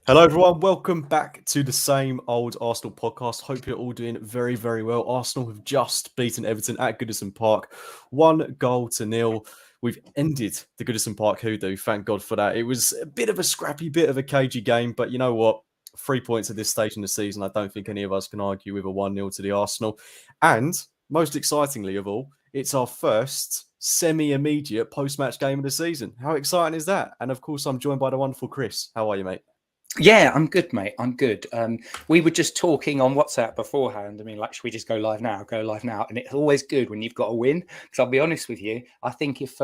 Hello, everyone. Welcome back to the same old Arsenal podcast. Hope you're all doing very, very well. Arsenal have just beaten Everton at Goodison Park, 1-0. We've ended the Goodison Park hoodoo. Thank God for that. It was a bit of a scrappy, bit of a cagey game, but you know what? 3 points at this stage in the season. I don't think any of us can argue with a 1-0 to the Arsenal. And most excitingly of all, it's our first semi-immediate post-match game of the season. How exciting is that? And of course, I'm joined by the wonderful Chris. How are you, mate? Yeah, I'm good, mate. I'm good. We were just talking on WhatsApp beforehand. I mean, like, should we just go live now? Go live now. And it's always good when you've got a win. Because I'll be honest with you, I think if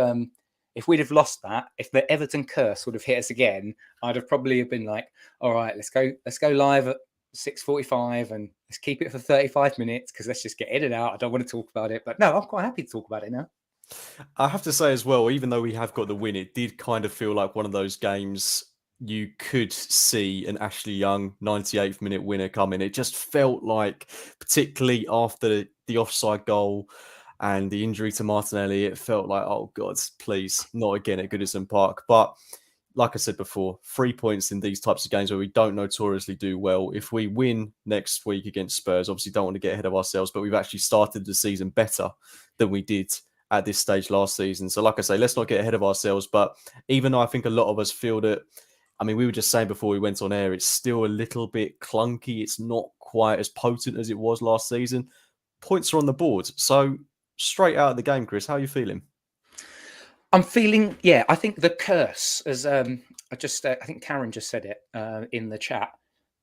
we'd have lost that, if the Everton curse would have hit us again, I'd have probably been like, all right, let's go live at 6:45 and let's keep it for 35 minutes because let's just get in and out. I don't want to talk about it. But no, I'm quite happy to talk about it now. I have to say as well, even though we have got the win, it did kind of feel like one of those games you could see an Ashley Young 98th minute winner coming. It just felt like, particularly after the offside goal and the injury to Martinelli, it felt like, oh God, please, not again at Goodison Park. But like I said before, 3 points in these types of games where we don't notoriously do well. If we win next week against Spurs, obviously don't want to get ahead of ourselves, but we've actually started the season better than we did at this stage last season. So like I say, let's not get ahead of ourselves. But even though I think a lot of us feel that, I mean, we were just saying before we went on air, it's still a little bit clunky. It's not quite as potent as it was last season. Points are on the board. So straight out of the game, Chris, how are you feeling? I'm feeling, yeah, I think the curse, as I think Karen just said it in the chat.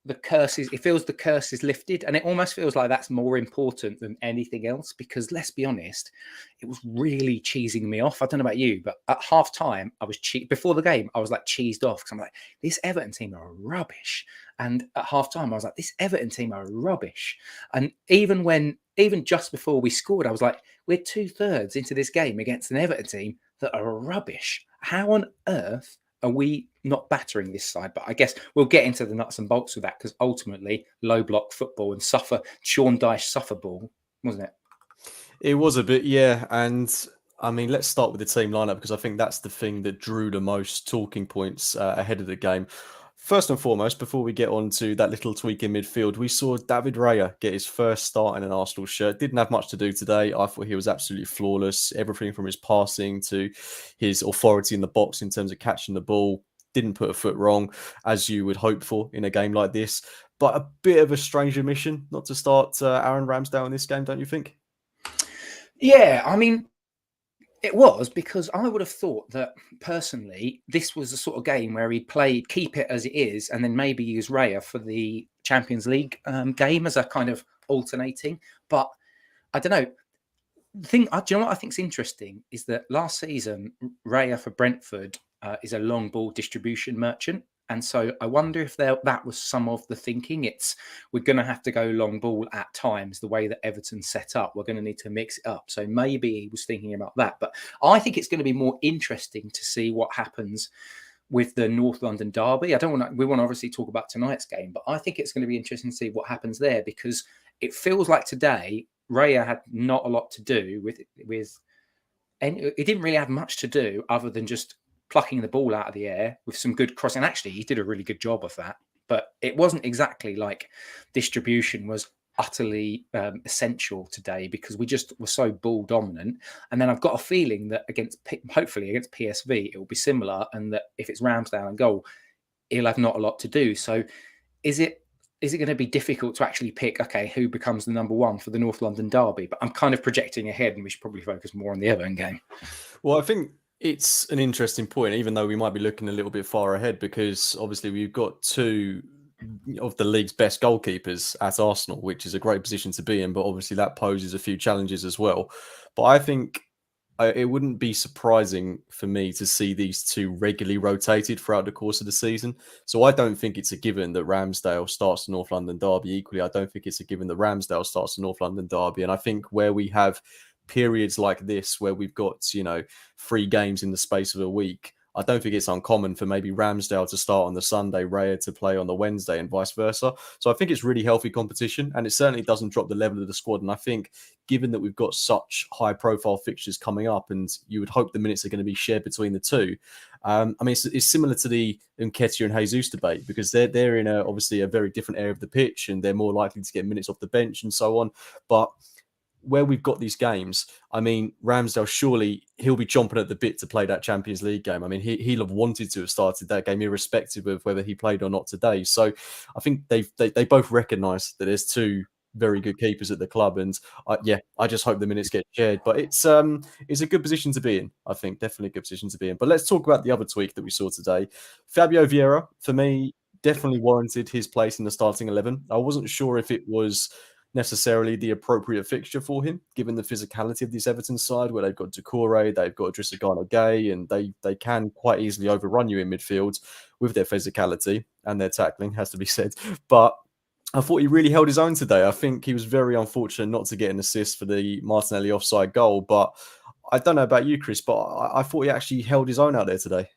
It feels the curse is lifted, and it almost feels like that's more important than anything else because let's be honest, it was really cheesing me off. I don't know about you, but at half time, before the game, I was like cheesed off because I'm like, this Everton team are rubbish. And at half time, I was like, this Everton team are rubbish. And even just before we scored, I was like, we're 2/3 into this game against an Everton team that are rubbish. How on earth are we not battering this side? But I guess we'll get into the nuts and bolts of that because ultimately low block football and Sean Dyche suffer ball, wasn't it? It was a bit, yeah. And I mean, let's start with the team lineup because I think that's the thing that drew the most talking points ahead of the game. First and foremost, before we get on to that little tweak in midfield, we saw David Raya get his first start in an Arsenal shirt. Didn't have much to do today. I thought he was absolutely flawless. Everything from his passing to his authority in the box in terms of catching the ball. Didn't put a foot wrong, as you would hope for in a game like this. But a bit of a strange omission not to start Aaron Ramsdale in this game, don't you think? Yeah, I mean, it was because I would have thought that personally, this was the sort of game where he'd keep it as it is, and then maybe use Raya for the Champions League game as a kind of alternating. But I don't know. Do you know what I think is interesting is that last season, Raya for Brentford is a long ball distribution merchant. And so I wonder if that was some of the thinking. We're going to have to go long ball at times, the way that Everton's set up. We're going to need to mix it up. So maybe he was thinking about that. But I think it's going to be more interesting to see what happens with the North London derby. We want to obviously talk about tonight's game, but I think it's going to be interesting to see what happens there because it feels like today Raya had not a lot to do and he didn't really have much to do other than just plucking the ball out of the air with some good crossing. Actually, he did a really good job of that, but it wasn't exactly like distribution was utterly essential today because we just were so ball dominant. And then I've got a feeling that hopefully against PSV, it will be similar. And that if it's Ramsdale and goal, he'll have not a lot to do. So is it going to be difficult to actually pick, okay, who becomes the number one for the North London derby? But I'm kind of projecting ahead and we should probably focus more on the Everton game. Well, I think it's an interesting point, even though we might be looking a little bit far ahead, because obviously we've got two of the league's best goalkeepers at Arsenal, which is a great position to be in, but obviously that poses a few challenges as well. But I think it wouldn't be surprising for me to see these two regularly rotated throughout the course of the season. So I don't think it's a given that Ramsdale starts the North London derby. Equally, I don't think it's a given that Ramsdale starts the North London derby. And I think where we have periods like this where we've got 3 games in the space of a week, I don't think it's uncommon for maybe Ramsdale to start on the Sunday, Raya to play on the Wednesday, and vice versa. So I think it's really healthy competition, and it certainly doesn't drop the level of the squad. And I think, given that we've got such high-profile fixtures coming up, and you would hope the minutes are going to be shared between the two. I mean, it's similar to the Nketiah and Jesus debate, because they're in obviously a very different area of the pitch, and they're more likely to get minutes off the bench and so on. But where we've got these games, I mean, Ramsdale, surely he'll be chomping at the bit to play that Champions League game. I mean, he'll have wanted to have started that game, irrespective of whether he played or not today. So I think they both recognise that there's two very good keepers at the club, and I just hope the minutes get shared. But it's a good position to be in. I think definitely a good position to be in. But let's talk about the other tweak that we saw today. Fabio Vieira, for me, definitely warranted his place in the starting 11. I wasn't sure if it was necessarily the appropriate fixture for him, given the physicality of this Everton side, where they've got Doucouré, they've got Idrissa Gana Gueye, and they can quite easily overrun you in midfield with their physicality and their tackling, has to be said. But I thought he really held his own today. I think he was very unfortunate not to get an assist for the Martinelli offside goal. But I don't know about you, Chris, but I thought he actually held his own out there today.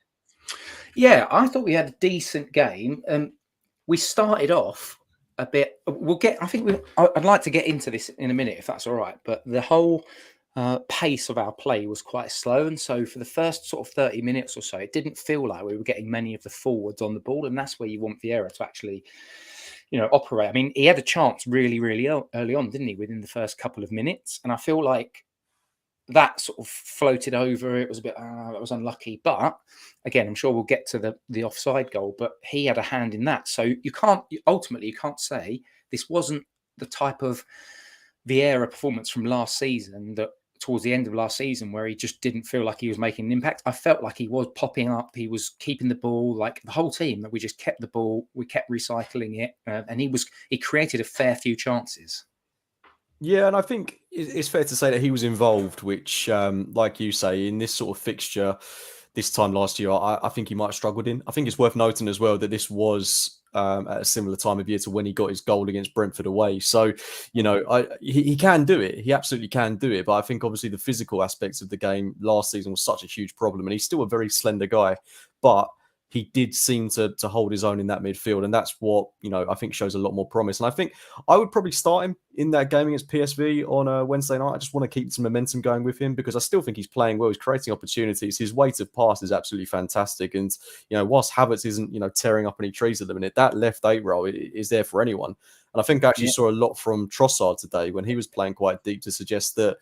Yeah, I thought we had a decent game. We started off a bit. I'd like to get into this in a minute, if that's all right. But the whole pace of our play was quite slow, and so for the first sort of 30 minutes or so, it didn't feel like we were getting many of the forwards on the ball, and that's where you want Vieira to actually, operate. I mean, he had a chance really, really early on, didn't he? Within the first couple of minutes, and I feel like that sort of floated over. It was a bit, that was unlucky. But again, I'm sure we'll get to the offside goal, but he had a hand in that. So you can't say this wasn't the type of Vieira performance from last season, that towards the end of last season, where he just didn't feel like he was making an impact. I felt like he was popping up. He was keeping the ball, like the whole team, that we just kept the ball. We kept recycling it. And he created a fair few chances. Yeah, and I think it's fair to say that he was involved, which, like you say, in this sort of fixture this time last year, I think he might have struggled in. I think it's worth noting as well that this was at a similar time of year to when he got his goal against Brentford away. So, he can do it. He absolutely can do it. But I think obviously the physical aspects of the game last season was such a huge problem. And he's still a very slender guy. But he did seem to hold his own in that midfield. And that's what, I think shows a lot more promise. And I think I would probably start him in that game against PSV on a Wednesday night. I just want to keep some momentum going with him, because I still think he's playing well. He's creating opportunities. His weight of pass is absolutely fantastic. And, whilst Havertz isn't, tearing up any trees at the minute, that left 8 role is there for anyone. And I think I actually saw a lot from Trossard today when he was playing quite deep to suggest that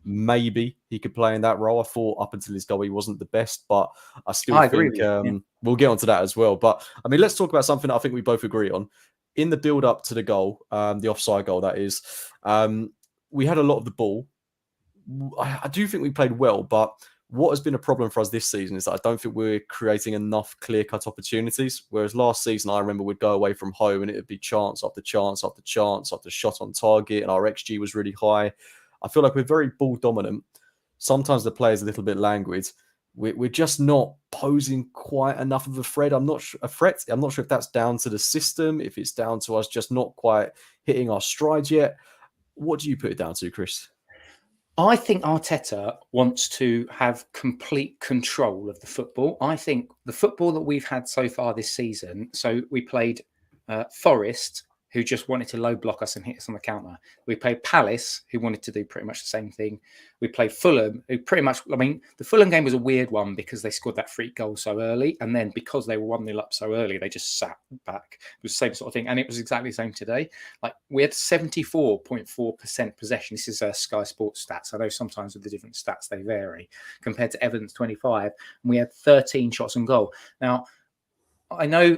maybe he could play in that role. I thought up until his goal he wasn't the best, but I still think we'll get onto that as well. But I mean, let's talk about something that I think we both agree on. In the build up to the goal, the offside goal, that is, we had a lot of the ball. I do think we played well, but what has been a problem for us this season is that I don't think we're creating enough clear-cut opportunities. Whereas last season, I remember we'd go away from home and it would be chance after chance after chance after shot on target, and our XG was really high. I feel like we're very ball dominant. Sometimes the player's a little bit languid. We're just not posing quite enough of a threat. I'm not sure if that's down to the system, if it's down to us just not quite hitting our stride yet. What do you put it down to, Chris? I think Arteta wants to have complete control of the football. I think the football that we've had so far this season, so we played Forest, who just wanted to low block us and hit us on the counter. We played Palace, who wanted to do pretty much the same thing. We played Fulham, who pretty much, the Fulham game was a weird one because they scored that free goal so early. And then because they were 1-0 up so early, they just sat back. It was the same sort of thing. And it was exactly the same today. Like, we had 74.4% possession. This is Sky Sports stats. I know sometimes with the different stats, they vary, compared to Everton's 25. And we had 13 shots on goal. Now, I know,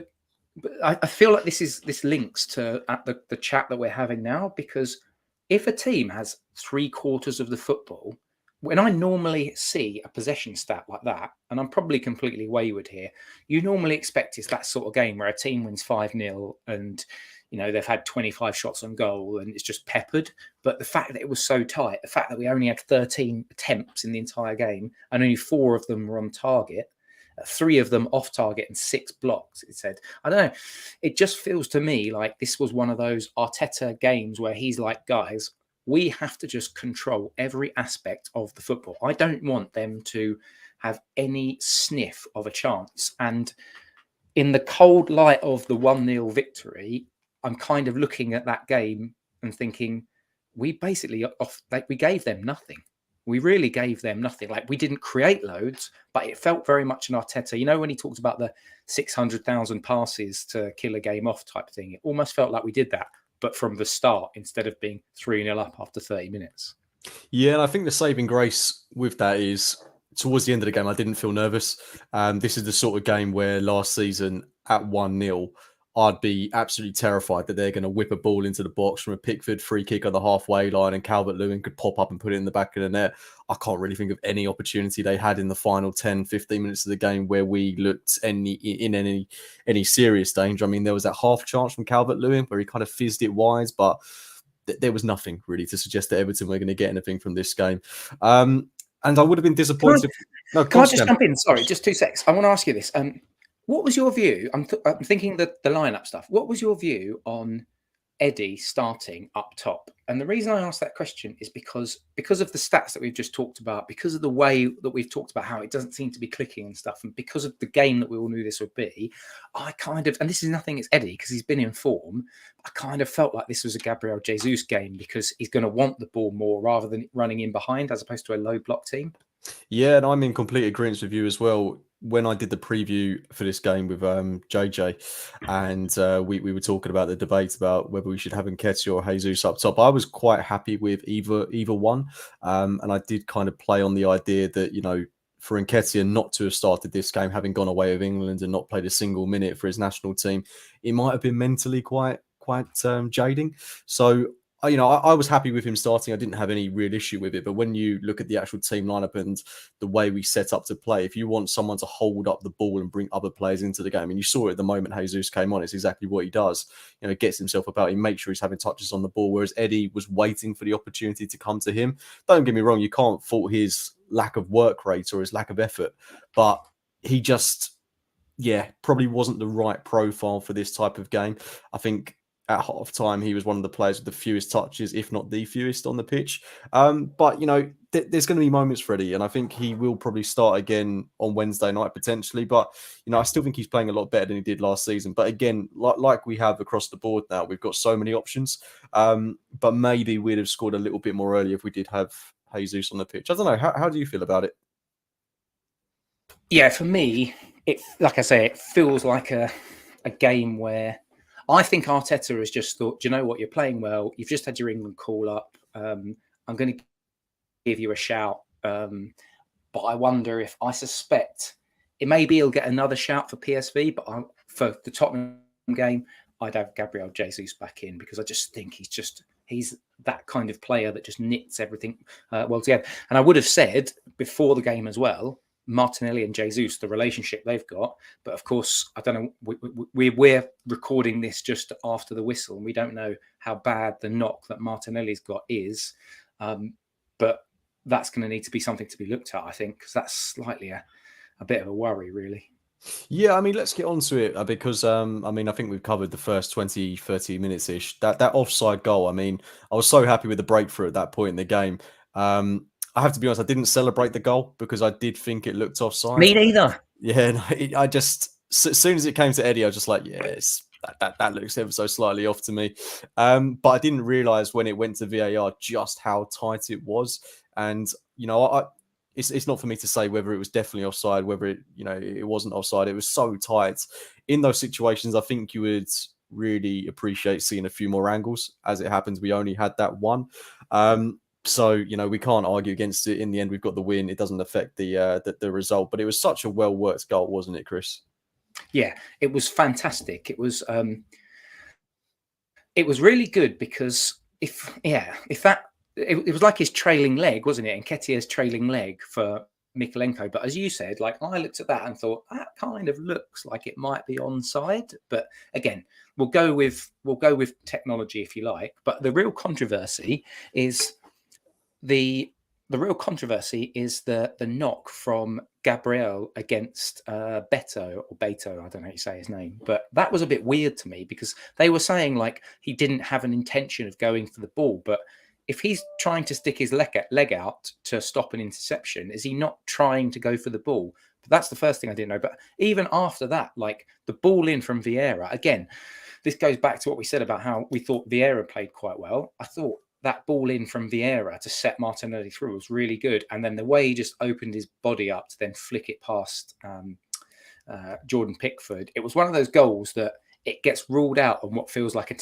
but I feel like this links to the chat that we're having now, because if a team has 3/4 of the football, when I normally see a possession stat like that, and I'm probably completely wayward here, you normally expect it's that sort of game where a team wins 5-0 and they've had 25 shots on goal and it's just peppered. But the fact that it was so tight, the fact that we only had 13 attempts in the entire game and only 4 of them were on target, 3 of them off target and 6 blocks, it said. I don't know. It just feels to me like this was one of those Arteta games where he's like, guys, we have to just control every aspect of the football. I don't want them to have any sniff of a chance. And in the cold light of the 1-0 victory, I'm kind of looking at that game and thinking, we basically we gave them nothing. We really gave them nothing. Like, we didn't create loads, but it felt very much an Arteta. You know, when he talked about the 600,000 passes to kill a game off type thing, it almost felt like we did that, but from the start, instead of being 3-0 up after 30 minutes. Yeah, and I think the saving grace with that is towards the end of the game, I didn't feel nervous. This is the sort of game where last season at 1-0, I'd be absolutely terrified that they're going to whip a ball into the box from a Pickford free kick on the halfway line and Calvert-Lewin could pop up and put it in the back of the net. I can't really think of any opportunity they had in the final 10, 15 minutes of the game where we looked in any serious danger. I mean, there was that half chance from Calvert-Lewin where he kind of fizzed it wide, but there was nothing really to suggest that Everton were going to get anything from this game. And I would have been disappointed. Can I just jump in? Sorry, just 2 secs. I want to ask you this. What was your view? I'm thinking the lineup stuff. What was your view on Eddie starting up top? And the reason I asked that question is because of the stats that we've just talked about, because of the way that we've talked about how it doesn't seem to be clicking and stuff, and because of the game that we all knew this would be, I kind of, and this is nothing, it's Eddie because he's been in form, I kind of felt like this was a Gabriel Jesus game because he's going to want the ball more rather than running in behind as opposed to a low block team. Yeah, and I'm in complete agreement with you as well. When I did the preview for this game with JJ, and we were talking about the debate about whether we should have Nketiah or Jesus up top, I was quite happy with either one, and I did kind of play on the idea that, you know, for Nketiah not to have started this game, having gone away with England and not played a single minute for his national team, it might have been mentally quite jading. So you know, I was happy with him starting. I didn't have any real issue with it. But when you look at the actual team lineup and the way we set up to play, if you want someone to hold up the ball and bring other players into the game, and you saw it the moment Jesus came on, it's exactly what he does. You know, he gets himself about, he makes sure he's having touches on the ball, whereas Eddie was waiting for the opportunity to come to him. Don't get me wrong, you can't fault his lack of work rate or his lack of effort, but he just, yeah, probably wasn't the right profile for this type of game. I think at half time, he was one of the players with the fewest touches, if not the fewest on the pitch. But, you know, there's going to be moments, Freddie, and I think he will probably start again on Wednesday night potentially. But, you know, I still think he's playing a lot better than he did last season. But again, like we have across the board now, we've got so many options. But maybe we'd have scored a little bit more early if we did have Jesus on the pitch. I don't know. How do you feel about it? Yeah, for me, it, like I say, it feels like a game where I think Arteta has just thought, do you know what, you're playing well. You've just had your England call up. I'm going to give you a shout. But I wonder if, I suspect it maybe he'll get another shout for PSV, but for the Tottenham game, I'd have Gabriel Jesus back in because I just think he's that kind of player that just knits everything well together. And I would have said before the game as well, Martinelli and Jesus, the relationship they've got. But of course, I don't know, we're recording this just after the whistle, and we don't know how bad the knock that Martinelli's got is. But that's going to need to be something to be looked at, I think, because that's slightly a bit of a worry, really. Yeah, I mean, let's get on to it because, I mean, I think we've covered the first 20, 30 minutes-ish. That offside goal, I mean, I was so happy with the breakthrough at that point in the game. I have to be honest, I didn't celebrate the goal because I did think it looked offside. Me neither. Yeah, no, I just, as soon as it came to Eddie, I was just like, yes, that looks ever so slightly off to me. But I didn't realise when it went to VAR just how tight it was. And, you know, it's not for me to say whether it was definitely offside, whether it wasn't offside. It was so tight. In those situations, I think you would really appreciate seeing a few more angles. As it happens, we only had that one. So, you know, we can't argue against it. In the end, we've got the win. It doesn't affect the result. But it was such a well-worked goal, wasn't it, Chris? Yeah, it was fantastic. It was really good because it was like his trailing leg, wasn't it? And Nketiah's trailing leg for Mykolenko. But as you said, like, I looked at that and thought that kind of looks like it might be onside. But again, we'll go with technology if you like. But the real controversy is the knock from Gabriel against Beto, I don't know how you say his name, but that was a bit weird to me because they were saying like he didn't have an intention of going for the ball, but if he's trying to stick his leg out to stop an interception, is he not trying to go for the ball? But that's the first thing I didn't know. But even after that, like the ball in from Vieira, again, this goes back to what we said about how we thought Vieira played quite well. I thought that ball in from Vieira to set Martinelli through was really good. And then the way he just opened his body up to then flick it past Jordan Pickford, it was one of those goals that it gets ruled out on what feels like a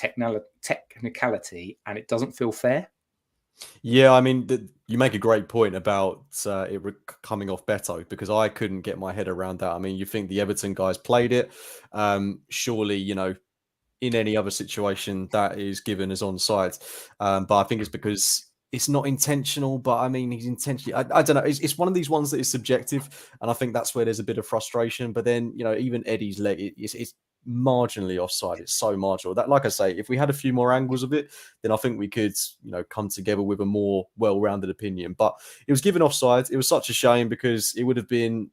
technicality, and it doesn't feel fair. Yeah, I mean, you make a great point about it coming off Beto, because I couldn't get my head around that. I mean, you think the Everton guys played it. Surely, in any other situation, that is given as onside. But I think it's because it's not intentional. But I mean, he's intentionally. I don't know. It's one of these ones that is subjective, and I think that's where there's a bit of frustration. But then, even Eddie's leg, it's marginally offside. It's so marginal that, like I say, if we had a few more angles of it, then I think we could, come together with a more well-rounded opinion. But it was given offside. It was such a shame, because it would have been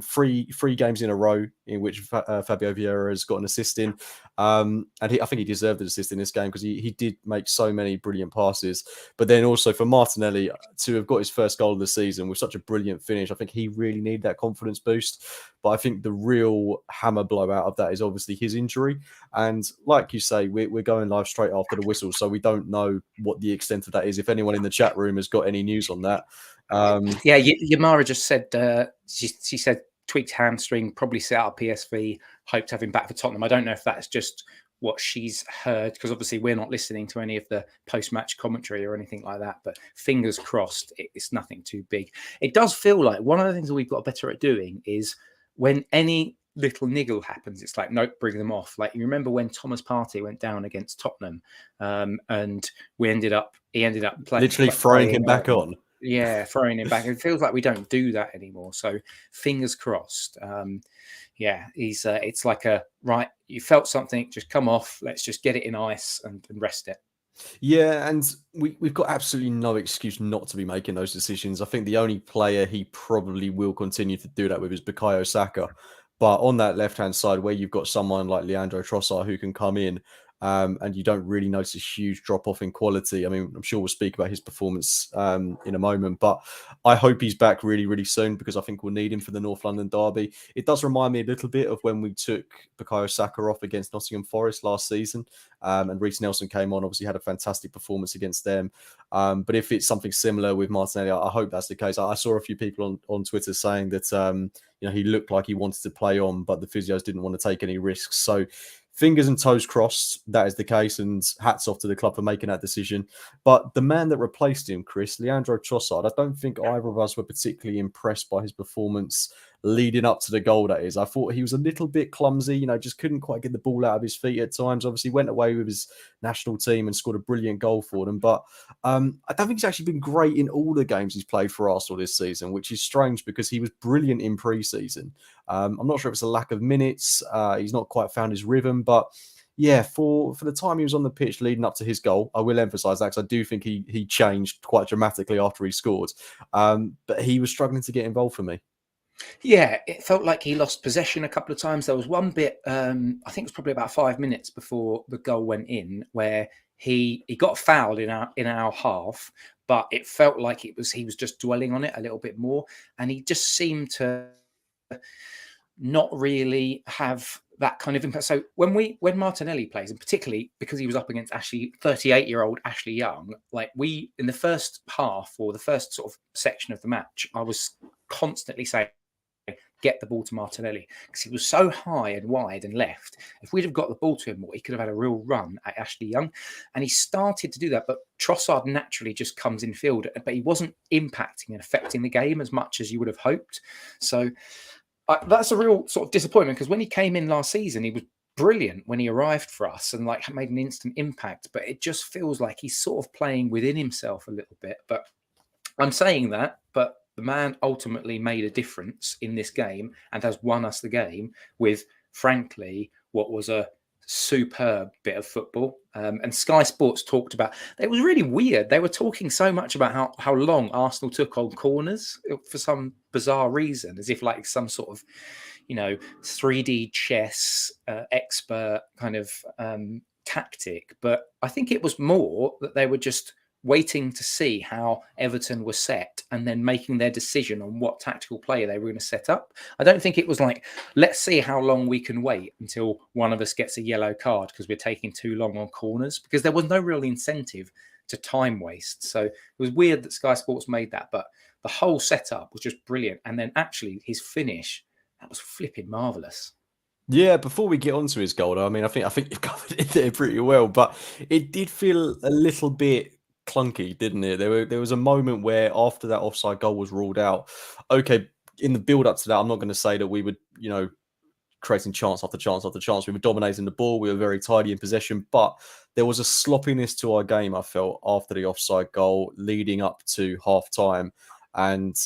three games in a row in which Fabio Vieira has got an assist in. And I think he deserved an assist in this game, because he did make so many brilliant passes. But then also for Martinelli to have got his first goal of the season with such a brilliant finish, I think he really needed that confidence boost. But I think the real hammer blow out of that is obviously his injury. And like you say, we're going live straight after the whistle, so we don't know what the extent of that is. If anyone in the chat room has got any news on that. Yeah, Yamara just said, she said tweaked hamstring, probably set out PSV, hope to have him back for Tottenham. I don't know if that's just what she's heard, because obviously we're not listening to any of the post-match commentary or anything like that, but fingers crossed it's nothing too big. It does feel like one of the things that we've got better at doing is when any little niggle happens, it's like, nope, bring them off. Like, you remember when Thomas Partey went down against Tottenham, and he ended up literally throwing him back on. Yeah, throwing him back. It feels like we don't do that anymore. So fingers crossed. He's it's like right, you felt something, just come off. Let's just get it in ice and rest it. Yeah, and we've got absolutely no excuse not to be making those decisions. I think the only player he probably will continue to do that with is Bukayo Saka. But on that left-hand side, where you've got someone like Leandro Trossard who can come in, and you don't really notice a huge drop-off in quality. I mean, I'm sure we'll speak about his performance in a moment, but I hope he's back really, really soon, because I think we'll need him for the North London derby. It does remind me a little bit of when we took Bukayo Saka off against Nottingham Forest last season, and Reece Nelson came on, obviously had a fantastic performance against them. But if it's something similar with Martinelli, I hope that's the case. I saw a few people on Twitter saying that he looked like he wanted to play on, but the physios didn't want to take any risks. So fingers and toes crossed that is the case, and hats off to the club for making that decision. But the man that replaced him, Chris, Leandro Trossard, I don't think either of us were particularly impressed by his performance leading up to the goal, that is. I thought he was a little bit clumsy, just couldn't quite get the ball out of his feet at times. Obviously went away with his national team and scored a brilliant goal for them. But I don't think he's actually been great in all the games he's played for Arsenal this season, which is strange, because he was brilliant in pre-season. I'm not sure if it's a lack of minutes. He's not quite found his rhythm, but yeah, for the time he was on the pitch leading up to his goal, I will emphasise that, because I do think he changed quite dramatically after he scored. But he was struggling to get involved for me. Yeah, it felt like he lost possession a couple of times. There was one bit, I think it was probably about 5 minutes before the goal went in, where he got fouled in our half, but it felt like he was just dwelling on it a little bit more, and he just seemed to not really have that kind of impact. So when Martinelli plays, and particularly because he was up against 38-year-old Ashley Young, like in the first half, or the first sort of section of the match, I was constantly saying, get the ball to Martinelli, because he was so high and wide and left. If we'd have got the ball to him more, he could have had a real run at Ashley Young. And he started to do that, but Trossard naturally just comes in field, but he wasn't impacting and affecting the game as much as you would have hoped. So that's a real sort of disappointment, because when he came in last season, he was brilliant when he arrived for us and like made an instant impact. But it just feels like he's sort of playing within himself a little bit. But I'm saying that, but the man ultimately made a difference in this game and has won us the game with, frankly, what was a superb bit of football. And Sky Sports talked about, it was really weird. They were talking so much about how long Arsenal took on corners for some bizarre reason, as if like some sort of, 3D chess expert kind of tactic. But I think it was more that they were just waiting to see how Everton were set and then making their decision on what tactical player they were going to set up. I don't think it was like, let's see how long we can wait until one of us gets a yellow card because we're taking too long on corners, because there was no real incentive to time waste. So it was weird that Sky Sports made that, but the whole setup was just brilliant. And then actually his finish, that was flipping marvellous. Yeah, before we get onto his goal, I mean, I think you've covered it there pretty well, but it did feel a little bit clunky, didn't it? There was a moment where after that offside goal was ruled out, okay, in the build up to that, I'm not going to say that we would, creating chance after chance after chance. We were dominating the ball. We were very tidy in possession, but there was a sloppiness to our game, I felt, after the offside goal leading up to half time. And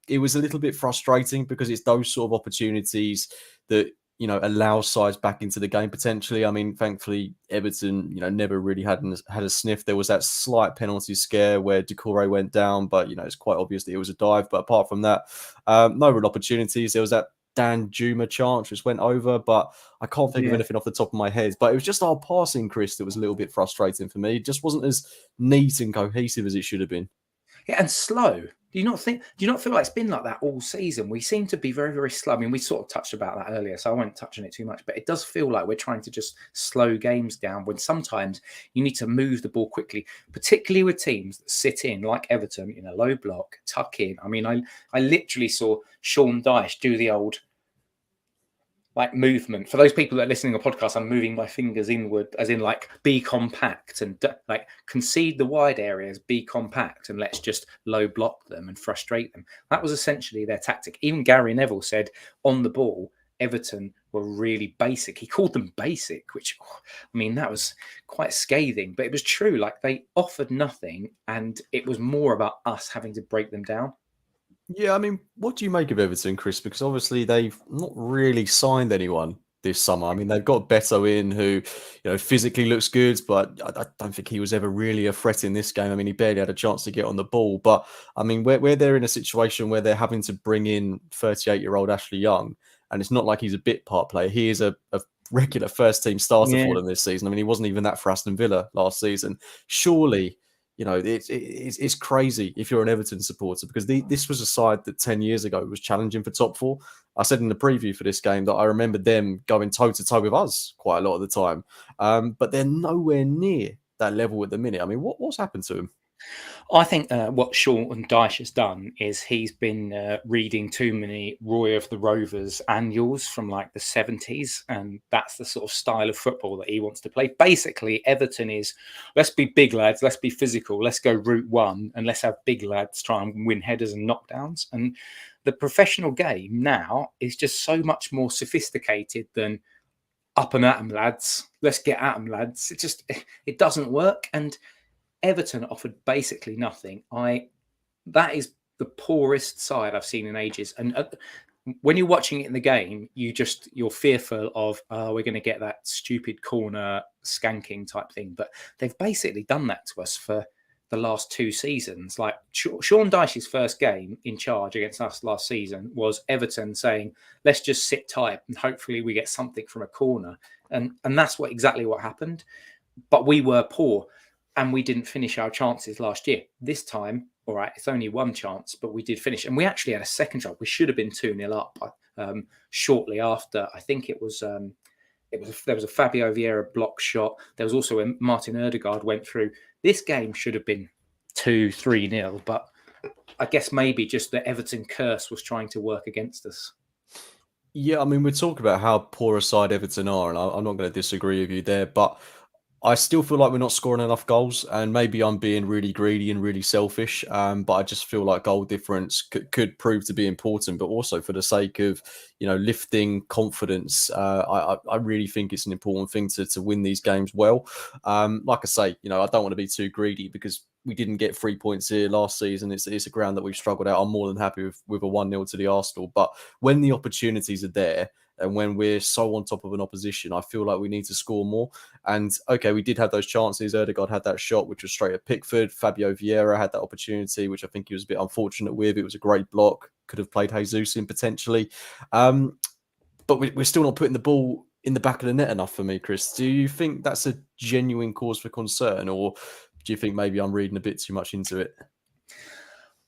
it was a little bit frustrating because it's those sort of opportunities that, allow sides back into the game potentially. I mean, thankfully, Everton, never really had a sniff. There was that slight penalty scare where Doucouré went down, but, it's quite obvious that it was a dive. But apart from that, no real opportunities. There was that Dan Juma chance which went over, but I can't think of anything off the top of my head. But it was just our passing, Chris, that was a little bit frustrating for me. It just wasn't as neat and cohesive as it should have been. Yeah, and slow. Do you not feel like it's been like that all season? We seem to be very, very slow. I mean, we sort of touched about that earlier, so I won't touch on it too much, but it does feel like we're trying to just slow games down when sometimes you need to move the ball quickly, particularly with teams that sit in like Everton in a low block, tuck in. I mean, I literally saw Sean Dyche do the old like movement. For those people that are listening to a podcast, I'm moving my fingers inward, as in like be compact and like concede the wide areas, be compact, and let's just low block them and frustrate them. That was essentially their tactic. Even Gary Neville said on the ball, Everton were really basic. He called them basic, which, I mean, that was quite scathing, but it was true. Like they offered nothing, and it was more about us having to break them down. Yeah, I mean, what do you make of Everton, Chris? Because obviously they've not really signed anyone this summer. I mean, they've got Beto in, who, physically looks good, but I don't think he was ever really a threat in this game. I mean, he barely had a chance to get on the ball. But I mean, where they're in a situation where they're having to bring in 38-year-old Ashley Young, and it's not like he's a bit part player. He is a regular first team starter for them this season. I mean, he wasn't even that for Aston Villa last season. Surely, it's crazy if you're an Everton supporter, because this was a side that 10 years ago was challenging for top four. I said in the preview for this game that I remember them going toe-to-toe with us quite a lot of the time. But they're nowhere near that level at the minute. I mean, what's happened to them? I think what Sean Dyche has done is he's been reading too many Roy of the Rovers annuals from like the 70s, and that's the sort of style of football that he wants to play. Basically, Everton is, let's be big lads, let's be physical, let's go route one, and let's have big lads try and win headers and knockdowns. And the professional game now is just so much more sophisticated than up and at 'em, lads. Let's get at 'em, lads. It doesn't work. And Everton offered basically nothing. That is the poorest side I've seen in ages. And when you're watching it in the game, you're fearful of we're going to get that stupid corner skanking type thing. But they've basically done that to us for the last two seasons. Like Sean Dyche's first game in charge against us last season was Everton saying, "Let's just sit tight and hopefully we get something from a corner." And that's exactly what happened. But we were poor, and we didn't finish our chances last year. This time, all right, it's only one chance, but we did finish. And we actually had a second chance. We should have been 2-0 up shortly after. I think there was a Fabio Vieira block shot. There was also a Martin Odegaard went through. This game should have been 2-3-0, but I guess maybe just the Everton curse was trying to work against us. Yeah, I mean, we're talking about how poor a side Everton are, and I'm not going to disagree with you there, but I still feel like we're not scoring enough goals, and maybe I'm being really greedy and really selfish. But I just feel like goal difference could prove to be important, but also for the sake of lifting confidence. I really think it's an important thing to win these games well. Like I say, I don't want to be too greedy because we didn't get 3 points here last season. It's a ground that we've struggled out. I'm more than happy with a 1-0 to the Arsenal, but when the opportunities are there, and when we're so on top of an opposition, I feel like we need to score more. And okay, we did have those chances. Odegaard had that shot, which was straight at Pickford. Fabio Vieira had that opportunity, which I think he was a bit unfortunate with. It was a great block. Could have played Jesus in potentially. But we're still not putting the ball in the back of the net enough for me, Chris. Do you think that's a genuine cause for concern? Or do you think maybe I'm reading a bit too much into it?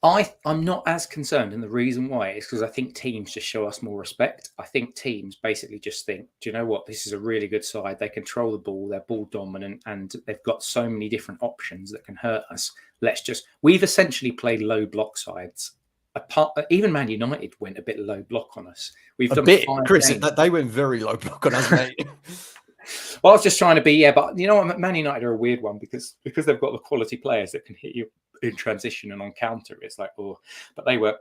I'm not as concerned, and the reason why is because I think teams just show us more respect. I think teams basically just think, do you know what? This is a really good side. They control the ball. They're ball dominant, and they've got so many different options that can hurt us. We've essentially played low block sides. Even Man United went a bit low block on us. We've done bit, 5 Chris. games. They went very low block on us, mate. Well, I was just trying to be, but you know what? Man United are a weird one because they've got the quality players that can hit you in transition and on counter. It's like, oh, but they were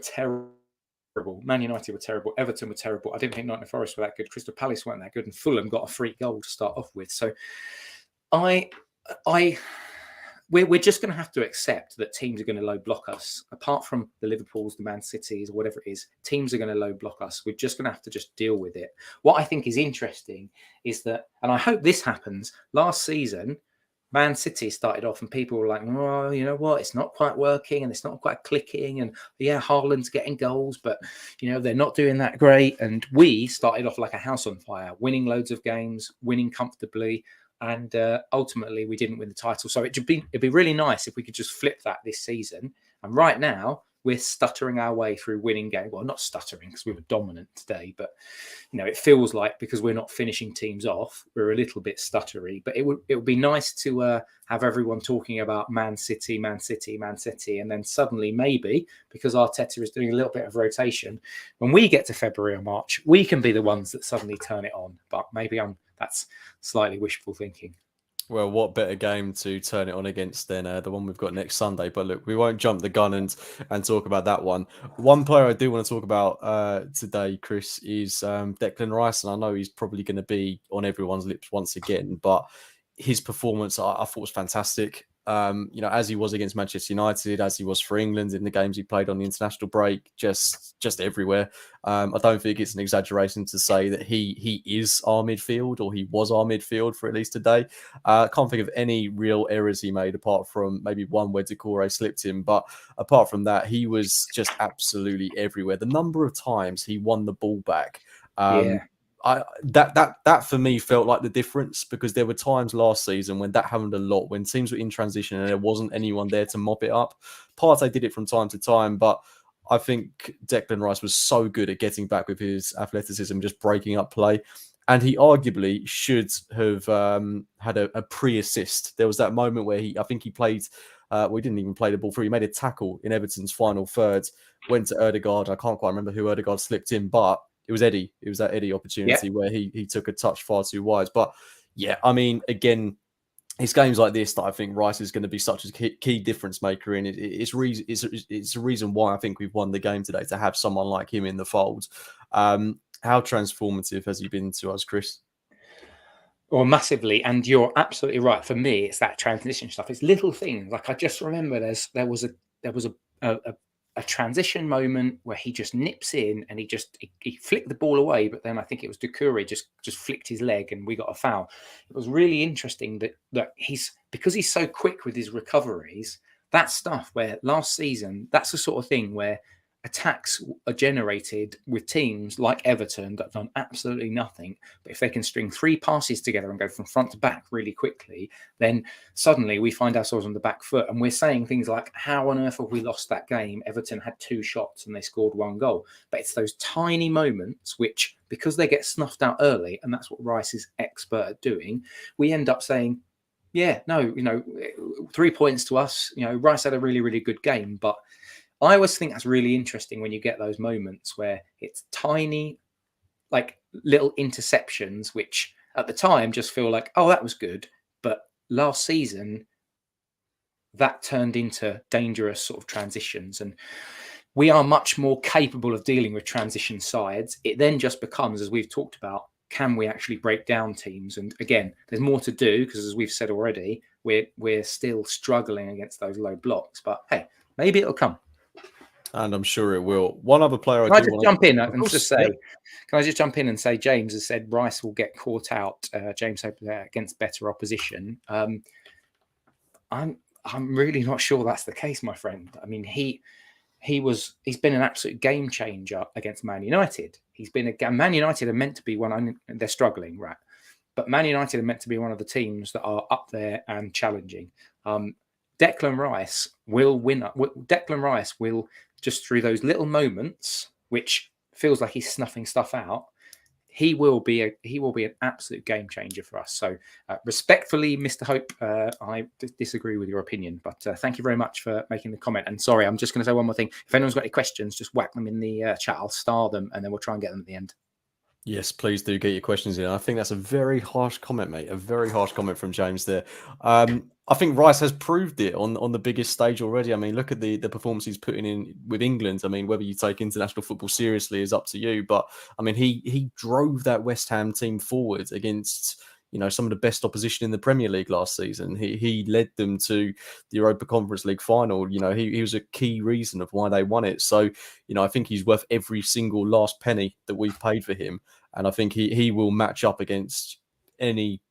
terrible. Man United were terrible. Everton were terrible. I didn't think Nottingham Forest were that good. Crystal Palace weren't that good, and Fulham got a free goal to start off with. So, we're just going to have to accept that teams are going to low block us. Apart from the Liverpools, the Man Cities, or whatever it is, teams are going to low block us. We're just going to have to just deal with it. What I think is interesting is that, and I hope this happens, last season, Man City started off and people were like, oh, you know what, it's not quite working and it's not quite clicking. And yeah, Haaland's getting goals, but, you know, they're not doing that great. And we started off like a house on fire, winning loads of games, winning comfortably. And ultimately, we didn't win the title. So it'd be really nice if we could just flip that this season. And right now, we're stuttering our way through winning games. Well, not stuttering because we were dominant today, but you know, it feels like because we're not finishing teams off, we're a little bit stuttery. But it would be nice to have everyone talking about Man City, Man City, Man City, and then suddenly maybe because Arteta is doing a little bit of rotation, when we get to February or March, we can be the ones that suddenly turn it on. But maybe that's slightly wishful thinking. Well, what better game to turn it on against than the one we've got next Sunday? But look, we won't jump the gun and talk about that one. One player I do want to talk about today, Chris, is Declan Rice, and I know he's probably going to be on everyone's lips once again. But his performance, I thought, was fantastic. You know, as he was against Manchester United, as he was for England in the games he played on the international break, just everywhere. I don't think it's an exaggeration to say that he is our midfield, or he was our midfield for at least today. I can't think of any real errors he made apart from maybe one where Decore slipped him. But apart from that, he was just absolutely everywhere. The number of times he won the ball back. That for me felt like the difference, because there were times last season when that happened a lot, when teams were in transition and there wasn't anyone there to mop it up. Partey did it from time to time, but I think Declan Rice was so good at getting back with his athleticism, just breaking up play. And he arguably should have had a pre-assist. There was that moment where I think he played, we didn't even play the ball through. He made a tackle in Everton's final third, went to Ødegaard. I can't quite remember who Ødegaard slipped in, but it was Eddie. It was that Eddie opportunity where he took a touch far too wide. But yeah, I mean, again, it's games like this that I think Rice is going to be such a key difference maker in. It's a reason why I think we've won the game today, to have someone like him in the fold. How transformative has he been to us, Chris? Well, massively, and you're absolutely right. For me, it's that transition stuff. It's little things. Like I just remember there was a transition moment where he just nips in and he flicked the ball away, but then I think it was Doucouré just flicked his leg and we got a foul. It was really interesting that because he's so quick with his recoveries. That stuff where last season, that's the sort of thing where attacks are generated with teams like Everton that have done absolutely nothing. But if they can string 3 passes together and go from front to back really quickly, then suddenly we find ourselves on the back foot. And we're saying things like, how on earth have we lost that game? Everton had 2 shots and they scored 1 goal. But it's those tiny moments which, because they get snuffed out early, and that's what Rice is expert at doing, we end up saying, yeah, no, 3 points to us. Rice had a really, really good game, but I always think that's really interesting when you get those moments where it's tiny, like little interceptions, which at the time just feel like, oh, that was good. But last season, that turned into dangerous sort of transitions. And we are much more capable of dealing with transition sides. It then just becomes, as we've talked about, can we actually break down teams? And again, there's more to do because, as we've said already, we're still struggling against those low blocks. But hey, maybe it'll come. And I'm sure it will. One other player Can I just jump in and say James has said Rice will get caught out. James said against better opposition. I'm really not sure that's the case, my friend. I mean, he's been an absolute game changer against Man United. Man United are meant to be they're struggling, right? but Man United are meant to be one of the teams that are up there and challenging. Declan Rice will win. Declan Rice will, just through those little moments, which feels like he's snuffing stuff out, he will be an absolute game changer for us. So respectfully, Mr. Hope, I disagree with your opinion, but thank you very much for making the comment. And sorry, I'm just going to say one more thing. If anyone's got any questions, just whack them in the chat. I'll star them, and then we'll try and get them at the end. Yes, please do get your questions in. I think that's a very harsh comment, mate. A very harsh comment from James there. I think Rice has proved it on the biggest stage already. I mean, look at the performance he's putting in with England. I mean, whether you take international football seriously is up to you. But I mean, he drove that West Ham team forward against, you know, some of the best opposition in the Premier League last season. He led them to the Europa Conference League final. You know, he was a key reason of why they won it. So, you know, I think he's worth every single last penny that we've paid for him. And I think he will match up against any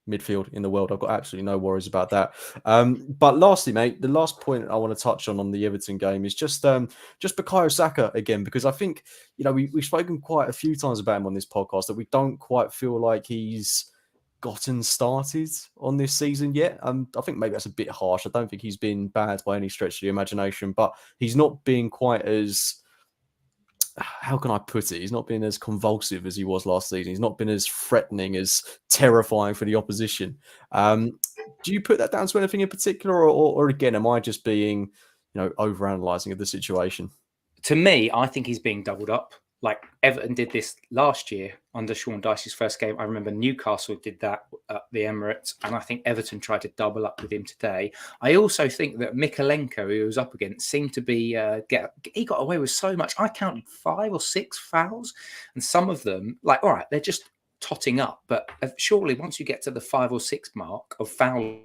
midfield in the world. I've got absolutely no worries about that. But lastly, mate, the last point I want to touch on the Everton game is just Bukayo Saka again, because I think, you know, we've spoken quite a few times about him on this podcast that we don't quite feel like he's gotten started on this season yet. I think maybe that's a bit harsh. I don't think he's been bad by any stretch of the imagination, but he's not been quite as, how can I put it? He's not been as convulsive as he was last season. He's not been as threatening, as terrifying for the opposition. Do you put that down to anything in particular, or again, am I just being, you know, overanalyzing of the situation? To me, I think he's being doubled up. Like Everton did this last year under Sean Dyche's first game. I remember Newcastle did that at the Emirates, and I think Everton tried to double up with him today. I also think that Mikalenko, who he was up against, seemed to be he got away with so much. I counted 5 or 6 fouls, and some of them, like, all right, they're just totting up, but surely once you get to the 5 or 6 mark of fouling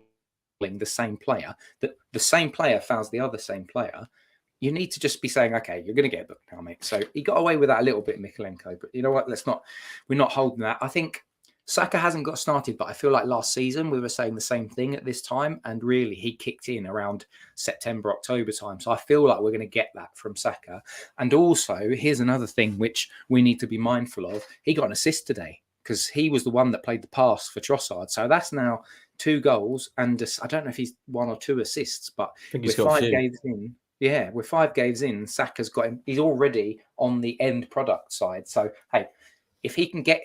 the same player, that the same player fouls the other same player, you need to just be saying, okay, you're going to get booked now, mate. So he got away with that a little bit, Mikalenko. But you know what? We're not holding that. I think Saka hasn't got started, but I feel like last season we were saying the same thing at this time. And really, he kicked in around September, October time. So I feel like we're going to get that from Saka. And also, here's another thing which we need to be mindful of. He got an assist today because he was the one that played the pass for Trossard. So that's now 2 goals. And I don't know if he's 1 or 2 assists, but I think he's we're got 5 games in. Yeah, we're 5 games in. Saka's got him. He's already on the end product side. So hey, if he can keep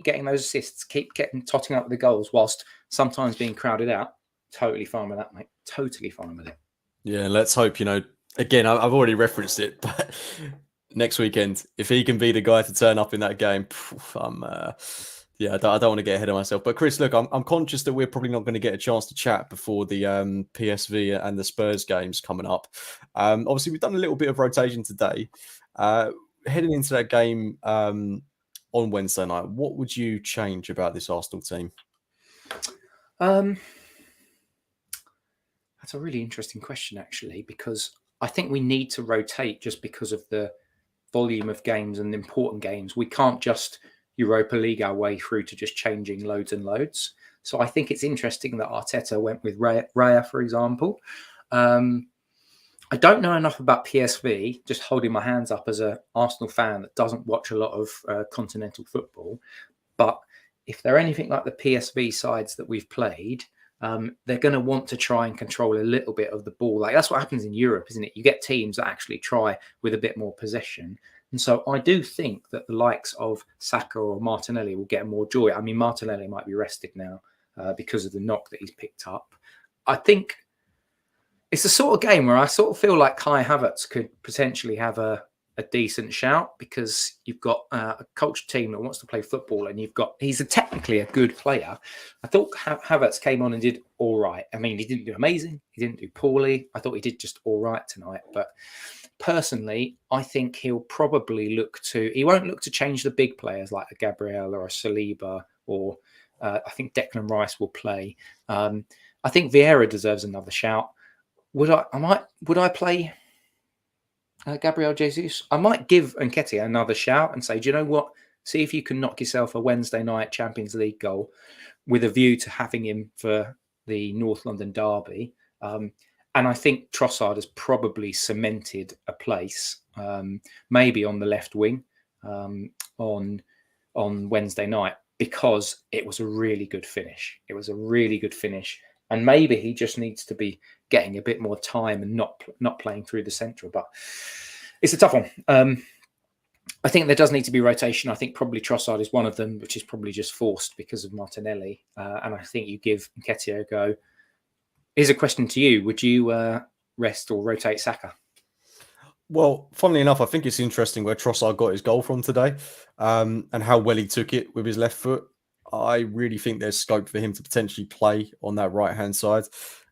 getting those assists, keep getting totting up with the goals whilst sometimes being crowded out, totally fine with that, mate. Totally fine with it. Yeah, let's hope, you know, again, I've already referenced it, but next weekend, if he can be the guy to turn up in that game, I don't want to get ahead of myself. But Chris, look, I'm conscious that we're probably not going to get a chance to chat before the PSV and the Spurs games coming up. Obviously, we've done a little bit of rotation today. Heading into that game on Wednesday night, what would you change about this Arsenal team? That's a really interesting question, actually, because I think we need to rotate just because of the volume of games and important games. We can't just Europa League our way through to just changing loads and loads. So I think it's interesting that Arteta went with Raya, for example. I don't know enough about PSV, just holding my hands up as an Arsenal fan that doesn't watch a lot of continental football. But if they're anything like the PSV sides that we've played, they're going to want to try and control a little bit of the ball. Like that's what happens in Europe, isn't it? You get teams that actually try with a bit more possession. And so I do think that the likes of Saka or Martinelli will get more joy. I mean, Martinelli might be rested now because of the knock that he's picked up. I think it's the sort of game where I sort of feel like Kai Havertz could potentially have a decent shout because you've got a coach team that wants to play football and he's technically a good player. I thought Havertz came on and did all right. I mean, he didn't do amazing. He didn't do poorly. I thought he did just all right tonight. But personally, I think he won't look to change the big players like a Gabriel or a Saliba or I think Declan Rice will play. I think Vieira deserves another shout. Would I play Gabriel Jesus? I might give Nketiah another shout and say, do you know what? See if you can knock yourself a Wednesday night Champions League goal with a view to having him for the North London derby. And I think Trossard has probably cemented a place, maybe on the left wing, on on Wednesday night, because it was a really good finish. It was a really good finish. And maybe he just needs to be getting a bit more time and not playing through the central. But it's a tough one. I think there does need to be rotation. I think probably Trossard is one of them, which is probably just forced because of Martinelli. And I think you give Nketiah a go. Here's a question to you. Would you rest or rotate Saka? Well, funnily enough, I think it's interesting where Trossard got his goal from today, and how well he took it with his left foot. I really think there's scope for him to potentially play on that right-hand side.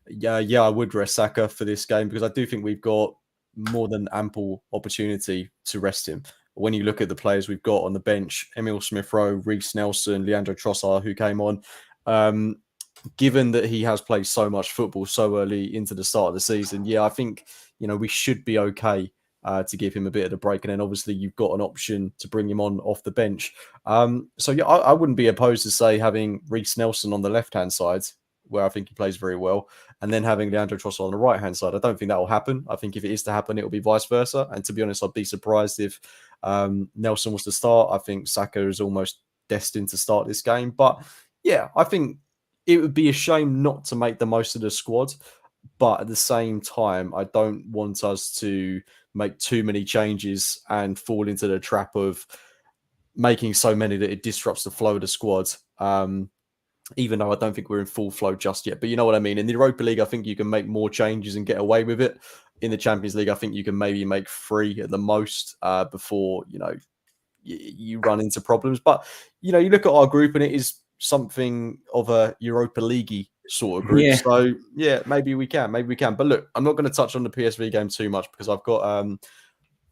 Yeah, I would rest Saka for this game because I do think we've got more than ample opportunity to rest him. When you look at the players we've got on the bench, Emil Smith-Rowe, Reece Nelson, Leandro Trossard, who came on, given that he has played so much football so early into the start of the season, I think, we should be okay to give him a bit of a break. And then obviously you've got an option to bring him on off the bench. I wouldn't be opposed to, say, having Reece Nelson on the left-hand side, where I think he plays very well, and then having Leandro Trossard on the right-hand side. I don't think that will happen. I think if it is to happen, it will be vice versa. And to be honest, I'd be surprised if Nelson was to start. I think Saka is almost destined to start this game. But yeah, I think it would be a shame not to make the most of the squad. But at the same time, I don't want us to make too many changes and fall into the trap of making so many that it disrupts the flow of the squad. Even though I don't think we're in full flow just yet. But you know what I mean? In the Europa League, I think you can make more changes and get away with it. In the Champions League, I think you can maybe make 3 at the most before, you run into problems. But, you look at our group and it is something of a Europa League sort of group. Yeah. So, maybe we can. But look, I'm not going to touch on the PSV game too much because I've got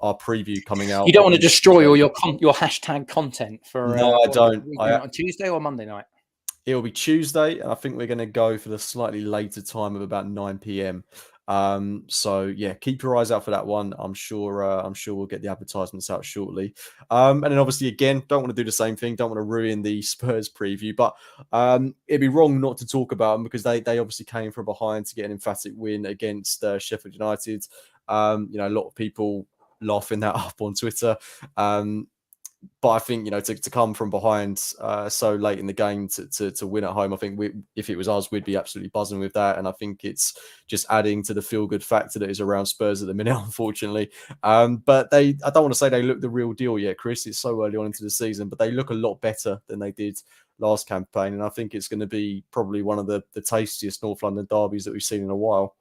our preview coming out. You don't want to destroy all your hashtag content for no, I don't. On Tuesday or Monday night? It'll be Tuesday, and I think we're going to go for the slightly later time of about 9 p.m. Keep your eyes out for that one. I'm sure we'll get the advertisements out shortly. And then obviously, again, don't want to do the same thing. Don't want to ruin the Spurs preview, but it'd be wrong not to talk about them because they obviously came from behind to get an emphatic win against Sheffield United. A lot of people laughing that up on Twitter. But I think, to come from behind so late in the game to win at home, I think if it was us, we'd be absolutely buzzing with that. And I think it's just adding to the feel-good factor that is around Spurs at the minute, unfortunately. But I don't want to say they look the real deal yet, Chris. It's so early on into the season, but they look a lot better than they did last campaign. And I think it's going to be probably one of the tastiest North London derbies that we've seen in a while.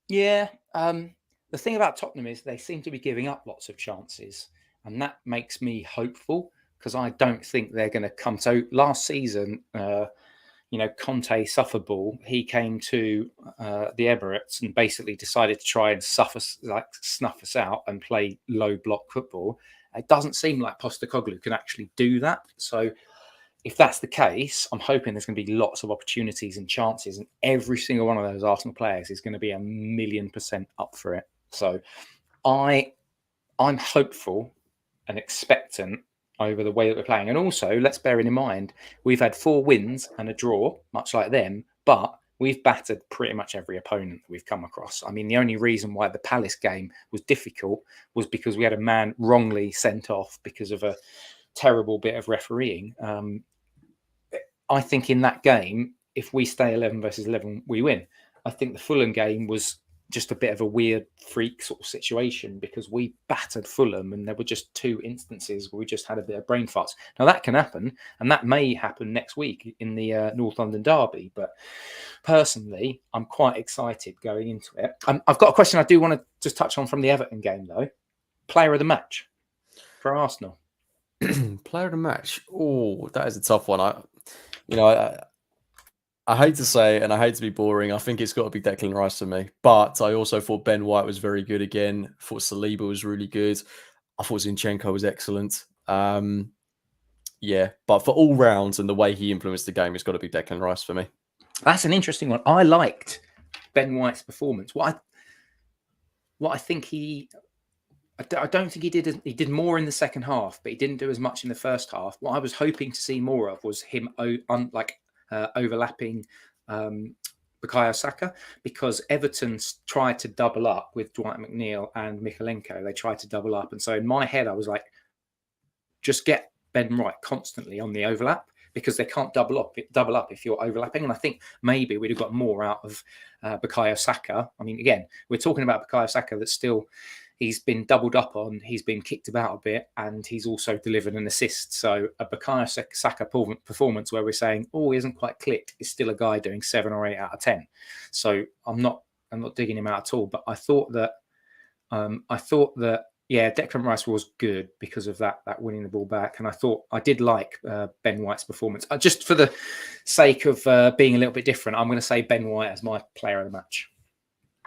Yeah. The thing about Tottenham is they seem to be giving up lots of chances. And that makes me hopeful because I don't think they're going to come. So last season, Conte suffered ball. He came to the Emirates and basically decided to try and snuff us out and play low block football. It doesn't seem like Postecoglou can actually do that. So if that's the case, I'm hoping there's going to be lots of opportunities and chances, and every single one of those Arsenal players is going to be 1,000,000% up for it. So I'm hopeful and expectant over the way that we're playing. And also, let's bear in mind, we've had 4 wins and a draw, much like them, but we've battered pretty much every opponent that we've come across. I mean, the only reason why the Palace game was difficult was because we had a man wrongly sent off because of a terrible bit of refereeing. I think in that game, if we stay 11 versus 11, we win. I think the Fulham game was just a bit of a weird freak sort of situation because we battered Fulham and there were just 2 instances where we just had a bit of brain farts. Now that can happen, and that may happen next week in the North London derby. But personally, I'm quite excited going into it. I've got a question I do want to just touch on from the Everton game though. Player of the match for Arsenal. Player of the match. Oh, that is a tough one. I hate to say it and I hate to be boring. I think it's got to be Declan Rice for me. But I also thought Ben White was very good again. I thought Saliba was really good. I thought Zinchenko was excellent. But for all rounds and the way he influenced the game, it's got to be Declan Rice for me. That's an interesting one. I liked Ben White's performance. What I think I don't think he did. He did more in the second half, but he didn't do as much in the first half. What I was hoping to see more of was him overlapping Bukayo Saka, because Everton tried to double up with Dwight McNeil and Mikalenko. They tried to double up. And so in my head, I was like, just get Ben White constantly on the overlap, because they can't double up if you're overlapping. And I think maybe we'd have got more out of Bukayo Saka. I mean, again, we're talking about Bukayo Saka that's still, he's been doubled up on, he's been kicked about a bit, and he's also delivered an assist. So a Bukayo Saka performance where we're saying, oh, he hasn't quite clicked, is still a guy doing 7 or 8 out of 10. So I'm not digging him out at all. But I thought that yeah, Declan Rice was good because of that winning the ball back, and I did like Ben White's performance. Just for the sake of being a little bit different, I'm going to say Ben White as my player of the match.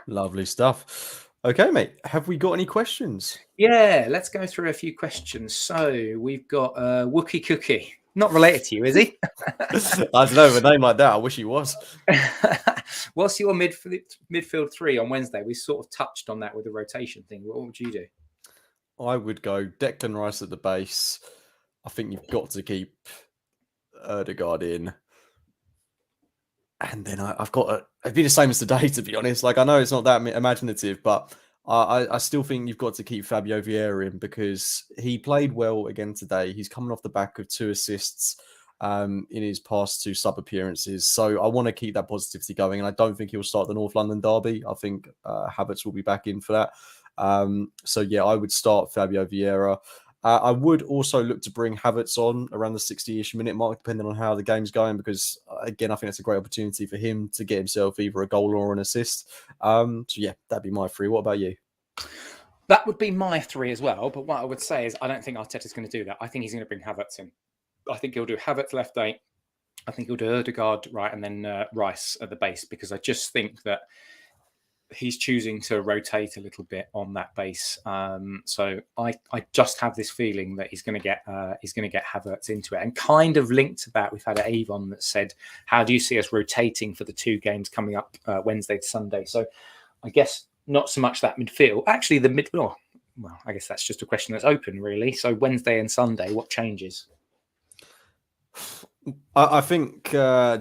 Lovely stuff. Okay, mate. Have we got any questions? Yeah, let's go through a few questions. So we've got Wookie Cookie. Not related to you, is he? I don't know, with a name like that, I wish he was. What's your midfield 3 on Wednesday? We sort of touched on that with the rotation thing. What would you do? I would go Declan Rice at the base. I think you've got to keep Ødegaard in. And then it'd be the same as today, to be honest. Like, I know it's not that imaginative, but I still think you've got to keep Fabio Vieira in, because he played well again today. He's coming off the back of 2 assists in his past 2 sub appearances. So I want to keep that positivity going. And I don't think he'll start the North London derby. I think Havertz will be back in for that. So yeah, I would start Fabio Vieira. I would also look to bring Havertz on around the 60-ish minute mark, depending on how the game's going, because again, I think it's a great opportunity for him to get himself either a goal or an assist. So yeah, that'd be my 3. What about you? That would be my 3 as well. But what I would say is I don't think Arteta's going to do that. I think he's going to bring Havertz in. I think he'll do Havertz left 8. I think he'll do Ødegaard right, and then Rice at the base, because I just think that he's choosing to rotate a little bit on that base. So I just have this feeling that he's going to get Havertz into it. And kind of linked to that, we've had an Avon that said, how do you see us rotating for the 2 games coming up Wednesday to Sunday? So I guess not so much that midfield. Actually, well, I guess that's just a question that's open, really. So Wednesday and Sunday, what changes? I think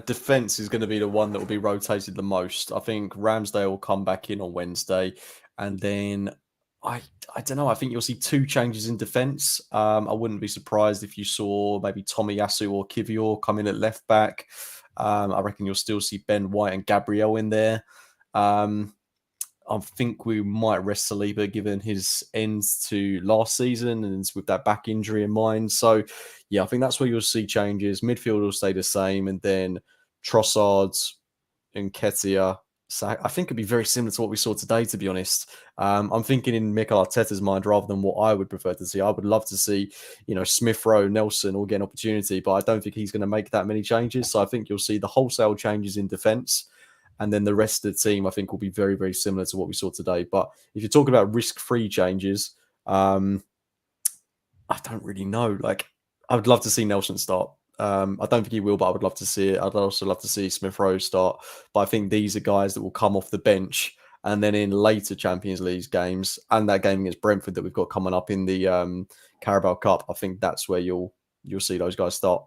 defense is going to be the one that will be rotated the most. I think Ramsdale will come back in on Wednesday, and then I don't know. I think you'll see 2 changes in defense. I wouldn't be surprised if you saw maybe Tomiyasu or Kivior come in at left back. I reckon you'll still see Ben White and Gabriel in there. I think we might rest Saliba given his ends to last season and with that back injury in mind. So, yeah, I think that's where you'll see changes. Midfield will stay the same, and then Trossard and Nketiah. So I think it'd be very similar to what we saw today, to be honest. I'm thinking in Mikel Arteta's mind rather than what I would prefer to see. I would love to see, Smith Rowe, Nelson all get an opportunity, but I don't think he's going to make that many changes. So I think you'll see the wholesale changes in defence. And then the rest of the team, I think, will be very, very similar to what we saw today. But if you're talking about risk-free changes, I don't really know. Like, I would love to see Nelson start. I don't think he will, but I would love to see it. I'd also love to see Smith Rowe start. But I think these are guys that will come off the bench. And then in later Champions League games, and that game against Brentford that we've got coming up in the Carabao Cup, I think that's where you'll see those guys start.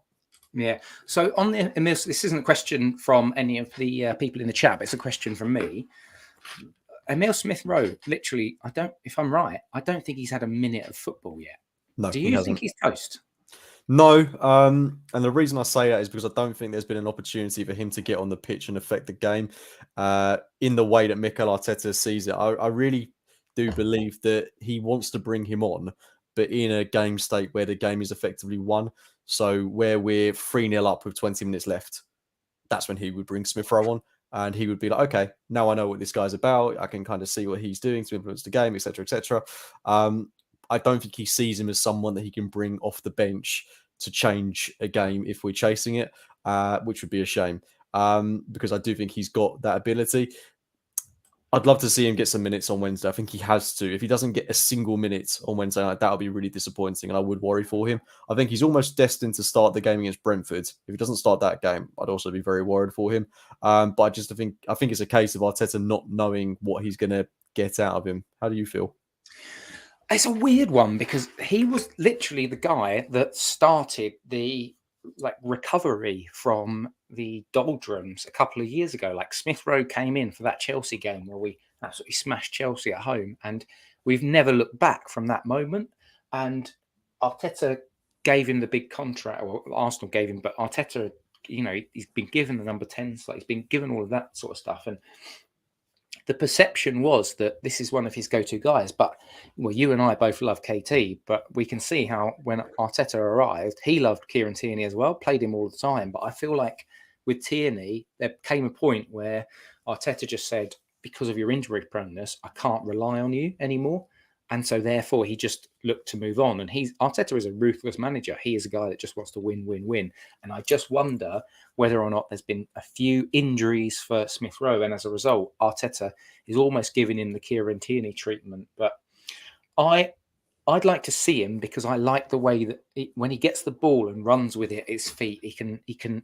Yeah. So on the this isn't a question from any of the people in the chat, but it's a question from me. Emile Smith Rowe, literally, if I'm right, I don't think he's had a minute of football yet. No, do you think he's toast? No. And the reason I say that is because I don't think there's been an opportunity for him to get on the pitch and affect the game in the way that Mikel Arteta sees it. I really do believe that he wants to bring him on, but in a game state where the game is effectively won. So where we're 3-0 up with 20 minutes left, that's when he would bring Smith Rowe on, and he would be like, okay, now I know what this guy's about. I can kind of see what he's doing to influence the game, etc., etc. I don't think he sees him as someone that he can bring off the bench to change a game if we're chasing it, which would be a shame, because I do think he's got that ability. I'd love to see him get some minutes on Wednesday. I think he has to. If he doesn't get a single minute on Wednesday night, that would be really disappointing, and I would worry for him. I think he's almost destined to start the game against Brentford. If he doesn't start that game, I'd also be very worried for him. But I think it's a case of Arteta not knowing what he's going to get out of him. How do you feel? It's a weird one, because he was literally the guy that started the recovery from the doldrums a couple of years ago. Like, Smith Rowe came in for that Chelsea game where we absolutely smashed Chelsea at home, and we've never looked back from that moment. And Arteta gave him the big contract, or Arsenal gave him, but Arteta, he's been given the number 10 slot. He's been given all of that sort of stuff. And the perception was that this is one of his go-to guys. But, well, you and I both love KT, but we can see how when Arteta arrived, he loved Kieran Tierney as well, played him all the time. But I feel like with Tierney, there came a point where Arteta just said, because of your injury proneness, I can't rely on you anymore. And so therefore he just looked to move on. And Arteta is a ruthless manager. He is a guy that just wants to win, win, win. And I just wonder whether or not there's been a few injuries for Smith Rowe. And as a result, Arteta is almost giving him the Kieran Tierney treatment. But I'd like to see him, because I like the way that when he gets the ball and runs with it at his feet, he can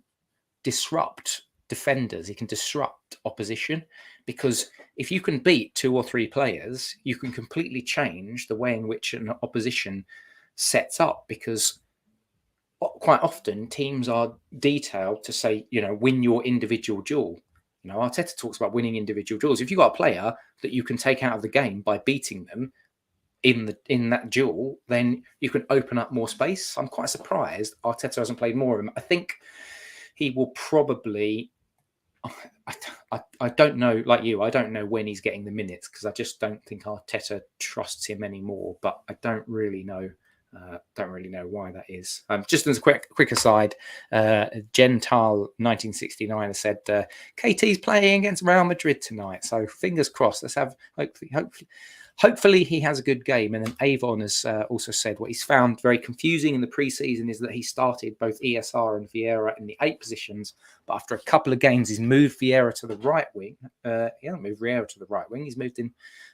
disrupt defenders, he can disrupt opposition, because if you can beat 2 or 3 players, you can completely change the way in which an opposition sets up, because quite often teams are detailed to say, win your individual duel. Arteta talks about winning individual duels. If you've got a player that you can take out of the game by beating them in that duel, then you can open up more space. I'm quite surprised Arteta hasn't played more of him. I think he will probably, I don't know, like you, I don't know when he's getting the minutes, because I just don't think Arteta trusts him anymore. But I don't really know why that is. Just as a quick aside, Gental 1969 has said KT's playing against Real Madrid tonight, so fingers crossed. Let's have hopefully he has a good game. And then Avon has also said what he's found very confusing in the preseason is that he started both ESR and Vieira in the 8 positions, but after a couple of games, he's moved Vieira to the right wing. He hasn't moved Vieira to the right wing. He's moved him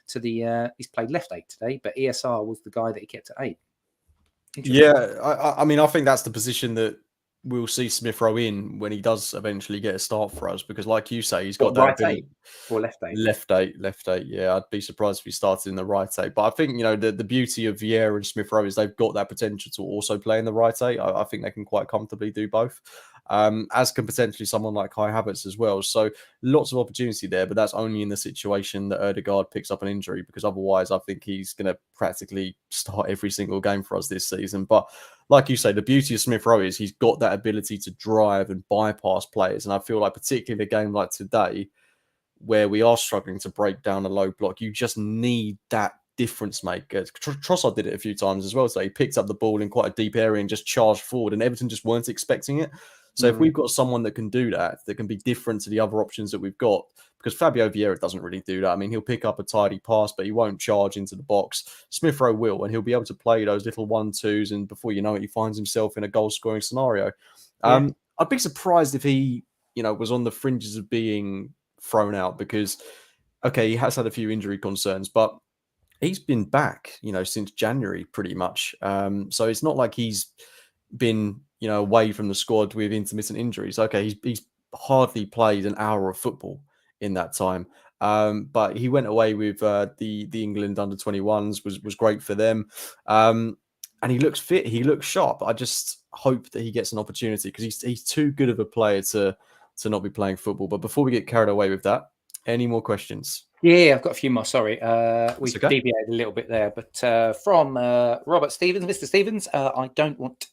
to he's played left 8 today, but ESR was the guy that he kept at 8. Yeah, I mean, I think that's the position that we'll see Smith Rowe in when he does eventually get a start for us, because like you say, he's got that right ability. 8 or left 8? Left 8. Yeah, I'd be surprised if he started in the right 8. But I think, the beauty of Vieira and Smith Rowe is they've got that potential to also play in the right 8. I think they can quite comfortably do both. As can potentially someone like Kai Havertz as well. So lots of opportunity there, but that's only in the situation that Ødegaard picks up an injury, because otherwise I think he's going to practically start every single game for us this season. But like you say, the beauty of Smith Rowe is he's got that ability to drive and bypass players. And I feel like particularly in a game like today, where we are struggling to break down a low block, you just need that difference maker. Trossard did it a few times as well. So he picked up the ball in quite a deep area and just charged forward, and Everton just weren't expecting it. So if we've got someone that can do that can be different to the other options that we've got, because Fabio Vieira doesn't really do that. I mean, he'll pick up a tidy pass, but he won't charge into the box. Smith Rowe will, and he'll be able to play those little 1-2s, and before you know it, he finds himself in a goal-scoring scenario. Yeah. I'd be surprised if he, was on the fringes of being thrown out, because, okay, he has had a few injury concerns, but he's been back, since January pretty much. So it's not like he's been, away from the squad with intermittent injuries. Okay, he's hardly played an hour of football in that time. But he went away with the England under-21s, was great for them. And he looks fit. He looks sharp. I just hope that he gets an opportunity, because he's too good of a player to not be playing football. But before we get carried away with that, any more questions? Yeah, I've got a few more. Sorry, we deviated a little bit there, but from Robert Stevens, Mr. Stevens, I don't want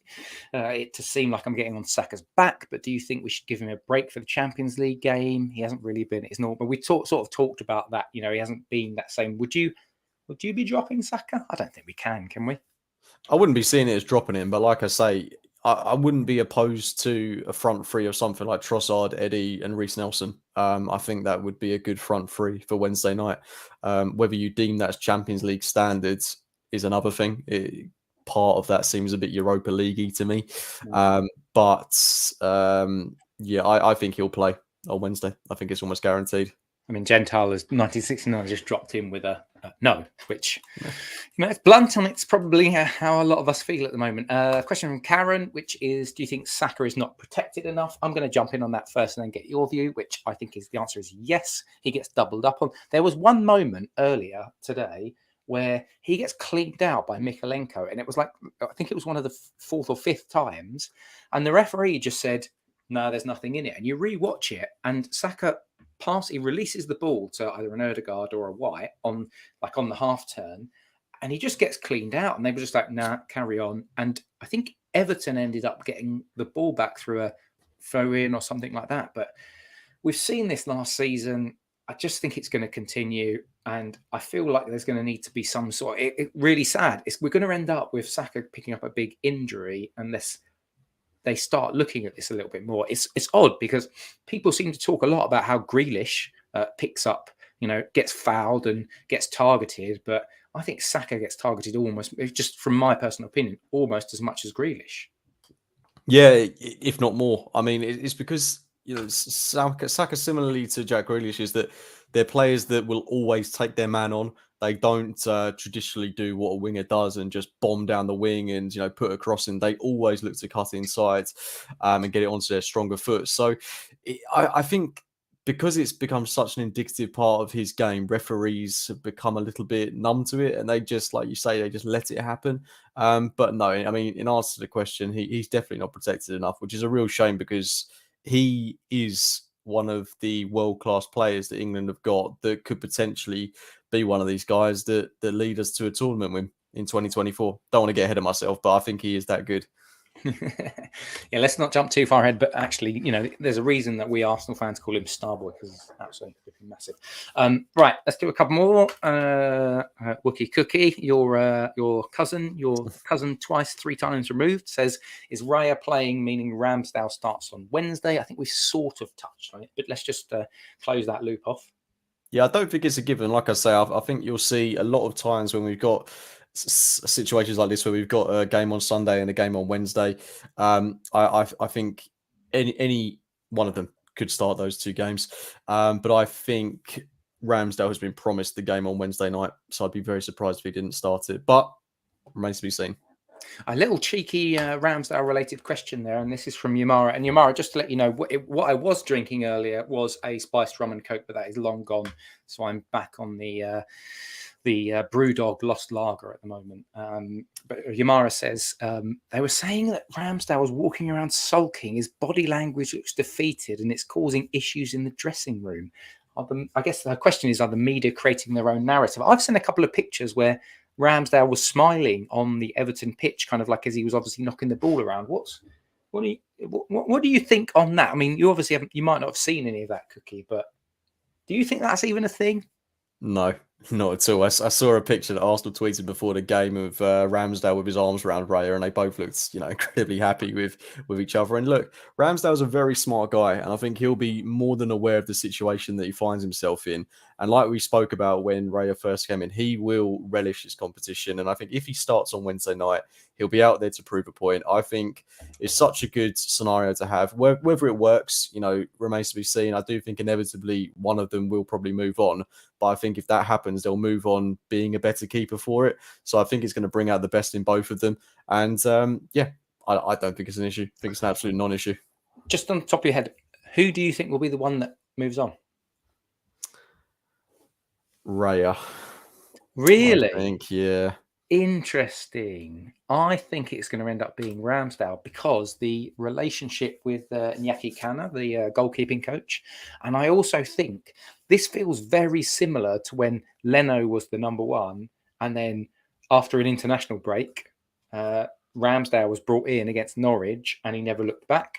it to seem like I'm getting on Saka's back, but do you think we should give him a break for the Champions League game? He hasn't really been his normal. We sort of talked about that. He hasn't been that same. Would you be dropping Saka? I don't think we can we? I wouldn't be seeing it as dropping him, but like I say, I wouldn't be opposed to a front three of something like Trossard, Eddie, and Reece Nelson. I think that would be a good front three for Wednesday night. Whether you deem that as Champions League standards is another thing. Part of that seems a bit Europa League-y to me. But I think he'll play on Wednesday. I think it's almost guaranteed. I mean, Gental has 1969 just dropped in with a no, which it's blunt, and it's probably how a lot of us feel at the moment. Question from Karen, which is, do you think Saka is not protected enough? I'm going to jump in on that first and then get your view, which I think is the answer is yes. He gets doubled up on. There was one moment earlier today where he gets cleaned out by Mikalenko, and it was like, I think it was one of the 4th or 5th times, and the referee just said, no, there's nothing in it. And you rewatch it, and Saka he releases the ball to either an Ødegaard or a White on the half turn, and he just gets cleaned out, and they were just like, nah, carry on. And I think Everton ended up getting the ball back through a throw-in or something like that. But we've seen this last season. I just think it's going to continue. And I feel like there's going to need to be some sort. It really sad. We're going to end up with Saka picking up a big injury unless they start looking at this a little bit more. It's odd because people seem to talk a lot about how Grealish picks up, gets fouled and gets targeted. But I think Saka gets targeted almost, just from my personal opinion, almost as much as Grealish. Yeah, if not more. I mean, it's because Saka, similarly to Jack Grealish, is that they're players that will always take their man on. They don't traditionally do what a winger does and just bomb down the wing and put a cross in. They always look to cut inside and get it onto their stronger foot. So I think because it's become such an indicative part of his game, referees have become a little bit numb to it, and they just, like you say, they just let it happen. But no, I mean, in answer to the question, he's definitely not protected enough, which is a real shame because he is one of the world-class players that England have got that could potentially be one of these guys that lead us to a tournament win in 2024. Don't want to get ahead of myself, but I think he is that good. Yeah, let's not jump too far ahead, but actually, there's a reason that we Arsenal fans call him Starboy, because it's absolutely massive. Right, let's do a couple more. Wookie Cookie, your cousin twice, 3 times removed, says, is Raya playing, meaning Ramsdale starts on Wednesday? I think we've sort of touched on it, but let's just close that loop off. Yeah, I don't think it's a given. Like I say, I think you'll see a lot of times when we've got situations like this where we've got a game on Sunday and a game on Wednesday. I think any one of them could start those 2 games. But I think Ramsdale has been promised the game on Wednesday night, so I'd be very surprised if he didn't start it. But remains to be seen. A little cheeky Ramsdale related question there, and this is from Yamara. And Yamara, just to let you know, what I was drinking earlier was a spiced rum and coke, but that is long gone. So I'm back on the Brewdog Lost Lager at the moment. But Yamara says they were saying that Ramsdale was walking around sulking. His body language looks defeated, and it's causing issues in the dressing room. I guess the question is, are the media creating their own narrative? I've seen a couple of pictures where Ramsdale was smiling on the Everton pitch, kind of like as he was obviously knocking the ball around. What do you think on that? I mean, you might not have seen any of that, Cookie, but do you think that's even a thing? No, not at all. I saw a picture that Arsenal tweeted before the game of Ramsdale with his arms around Raya, and they both looked, incredibly happy with each other. And look, Ramsdale's a very smart guy, and I think he'll be more than aware of the situation that he finds himself in. And like we spoke about when Raya first came in, he will relish his competition. And I think if he starts on Wednesday night, he'll be out there to prove a point. I think it's such a good scenario to have. Whether it works, remains to be seen. I do think inevitably one of them will probably move on. But I think if that happens, they'll move on being a better keeper for it. So I think it's going to bring out the best in both of them. And I don't think it's an issue. I think it's an absolute non-issue. Just on the top of your head, who do you think will be the one that moves on? Raya. Really? I think, yeah. Interesting. I think it's going to end up being Ramsdale because the relationship with Iñaki Cana, the goalkeeping coach, and I also think this feels very similar to when Leno was the number 1, and then after an international break, Ramsdale was brought in against Norwich, and he never looked back.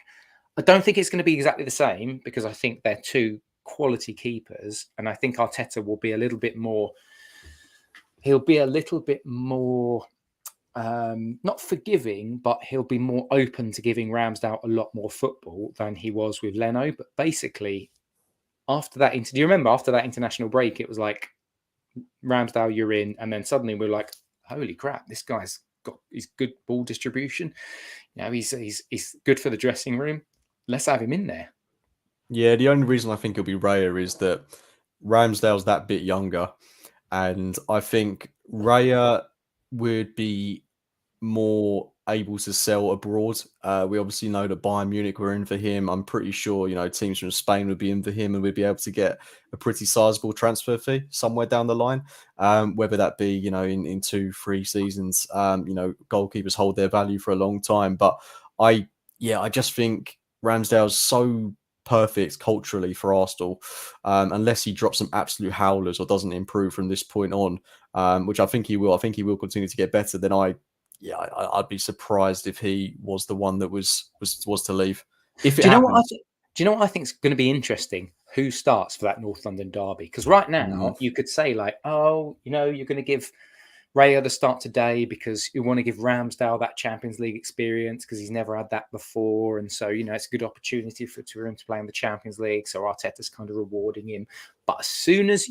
I don't think it's going to be exactly the same because I think they're 2 quality keepers, and I think Arteta will be a little bit more. He'll be a little bit more, not forgiving, but he'll be more open to giving Ramsdale a lot more football than he was with Leno. But basically, after that, do you remember after that international break, it was like, Ramsdale, you're in. And then suddenly we're like, holy crap, this guy's got his good ball distribution. He's good for the dressing room. Let's have him in there. Yeah, the only reason I think he'll be Raya is that Ramsdale's that bit younger. And I think Raya would be more able to sell abroad. We obviously know that Bayern Munich were in for him. I'm pretty sure, teams from Spain would be in for him and we'd be able to get a pretty sizable transfer fee somewhere down the line. Whether that be, in 2-3 seasons, goalkeepers hold their value for a long time. But I just think Ramsdale's so perfect culturally for Arsenal, unless he drops some absolute howlers or doesn't improve from this point on, which I think he will. I think he will continue to get better. Then I yeah, I'd be surprised if he was the one that was to leave. If it Do you know what I happens. think? Do you know what I think is going to be interesting? Who starts for that North London derby? Because right now you could say like, oh, you're going to give Raya the start today because you want to give Ramsdale that Champions League experience because he's never had that before, and so it's a good opportunity for him to play in the Champions League. So Arteta's kind of rewarding him. But as soon as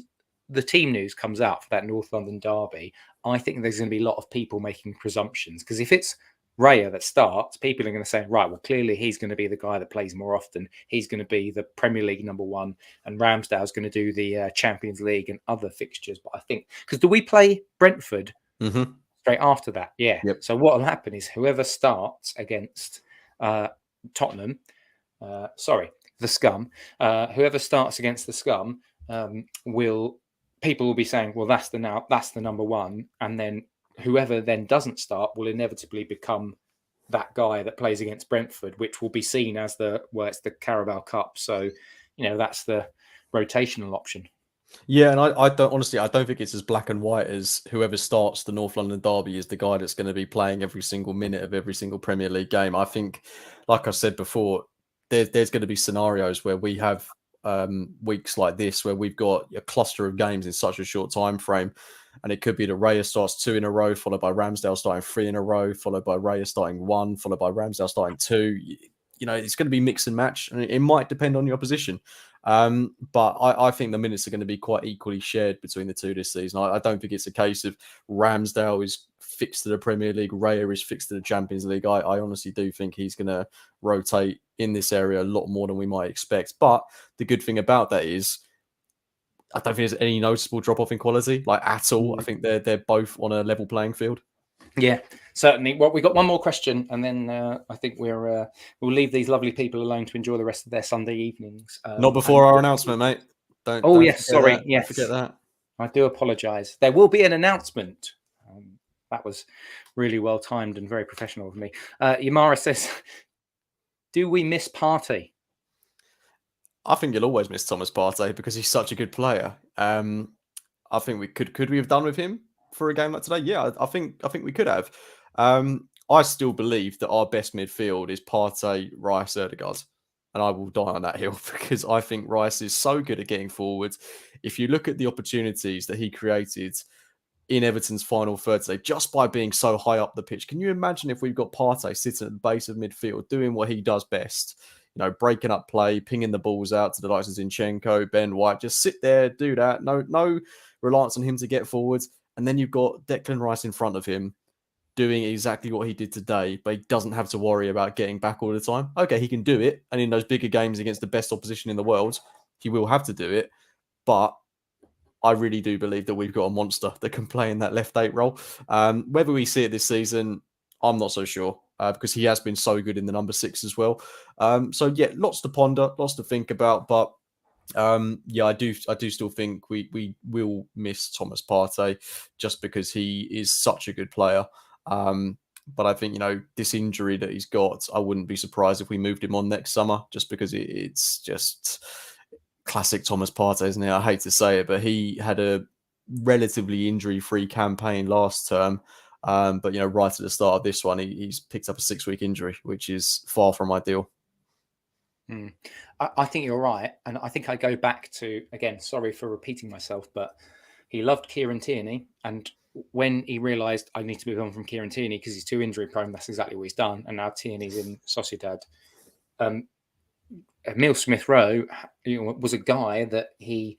the team news comes out for that North London derby, I think there's going to be a lot of people making presumptions because if it's Raya that starts, people are going to say, right, well, clearly he's going to be the guy that plays more often. He's going to be the Premier League #1, and Ramsdale's going to do the Champions League and other fixtures. But I think, because do we play Brentford straight after that? Yeah. Yep. So what will happen is whoever starts against Tottenham, the Scum, whoever starts against the Scum people will be saying, well, that's the #1, and then whoever then doesn't start will inevitably become that guy that plays against Brentford, which will be seen as it's the Carabao Cup. So, that's the rotational option. Yeah, and I don't think it's as black and white as whoever starts the North London derby is the guy that's going to be playing every single minute of every single Premier League game. I think, like I said before, there's going to be scenarios where we have weeks like this where we've got a cluster of games in such a short time frame. And it could be that Raya starts 2 in a row, followed by Ramsdale starting 3 in a row, followed by Raya starting 1, followed by Ramsdale starting 2. It's going to be mix and match, and it might depend on your opposition. But I think the minutes are going to be quite equally shared between the two this season. I don't think it's a case of Ramsdale is fixed to the Premier League, Raya is fixed to the Champions League. I honestly do think he's going to rotate in this area a lot more than we might expect. But the good thing about that is, I don't think there's any noticeable drop off in quality, like at all. I think they're both on a level playing field. Yeah, certainly. Well, we got one more question, and then I think we'll leave these lovely people alone to enjoy the rest of their Sunday evenings. Not before our announcement, mate. Yes, sorry. Yes, don't forget that. I do apologise. There will be an announcement. That was really well timed and very professional of me. Yamara says, "Do we miss Partey?" I think you'll always miss Thomas Partey because he's such a good player. I think we could we have done with him for a game like today? Yeah, I think we could have. I still believe that our best midfield is Partey, Rice, Erdegaard, and I will die on that hill because I think Rice is so good at getting forwards. If you look at the opportunities that he created in Everton's final third today, just by being so high up the pitch, can you imagine if we've got Partey sitting at the base of midfield doing what he does best? Breaking up play, pinging the balls out to the likes of Zinchenko, Ben White, just sit there, do that. No reliance on him to get forwards. And then you've got Declan Rice in front of him doing exactly what he did today, but he doesn't have to worry about getting back all the time. Okay, he can do it. And in those bigger games against the best opposition in the world, he will have to do it. But I really do believe that we've got a monster that can play in that left 8 role. Whether we see it this season, I'm not so sure because he has been so good in the number 6 as well. So yeah, lots to ponder, lots to think about. But yeah, I do still think we will miss Thomas Partey just because he is such a good player. But I think, this injury that he's got, I wouldn't be surprised if we moved him on next summer just because it's just classic Thomas Partey, isn't it? I hate to say it, but he had a relatively injury-free campaign last term. But, right at the start of this one, he's picked up a 6-week injury, which is far from ideal. I think you're right. And I think I go back to, again, sorry for repeating myself, but he loved Kieran Tierney. And when he realised I need to move on from Kieran Tierney because he's too injury prone, that's exactly what he's done. And now Tierney's in Sociedad. Emile Smith-Rowe was a guy that he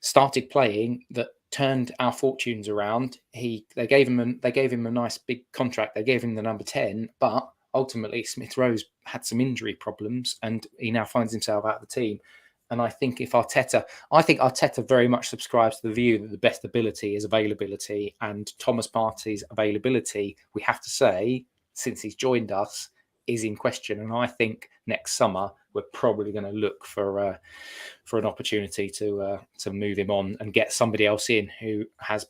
started playing that turned our fortunes around. They gave him a nice big contract. They gave him the number 10, but ultimately Smith-Rowe's had some injury problems and he now finds himself out of the team. And I think Arteta very much subscribes to the view that the best ability is availability, and Thomas Partey's availability, we have to say, since he's joined us, is in question. And I think next summer we're probably going to look for an opportunity to move him on and get somebody else in who has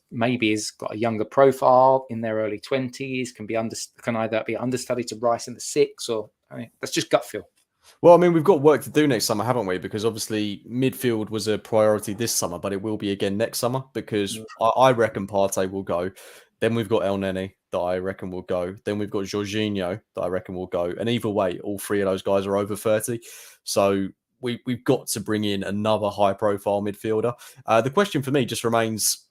got a younger profile in their early 20s, can either be understudy to Rice in the 6, or that's just gut feel. Well, I mean, we've got work to do next summer, haven't we? Because obviously midfield was a priority this summer, but it will be again next summer because I reckon Partey will go. Then we've got El Neni. that I reckon will go. Then we've got Jorginho that I reckon will go. And either way, all three of those guys are over 30. So we've got to bring in another high-profile midfielder. The question for me just remains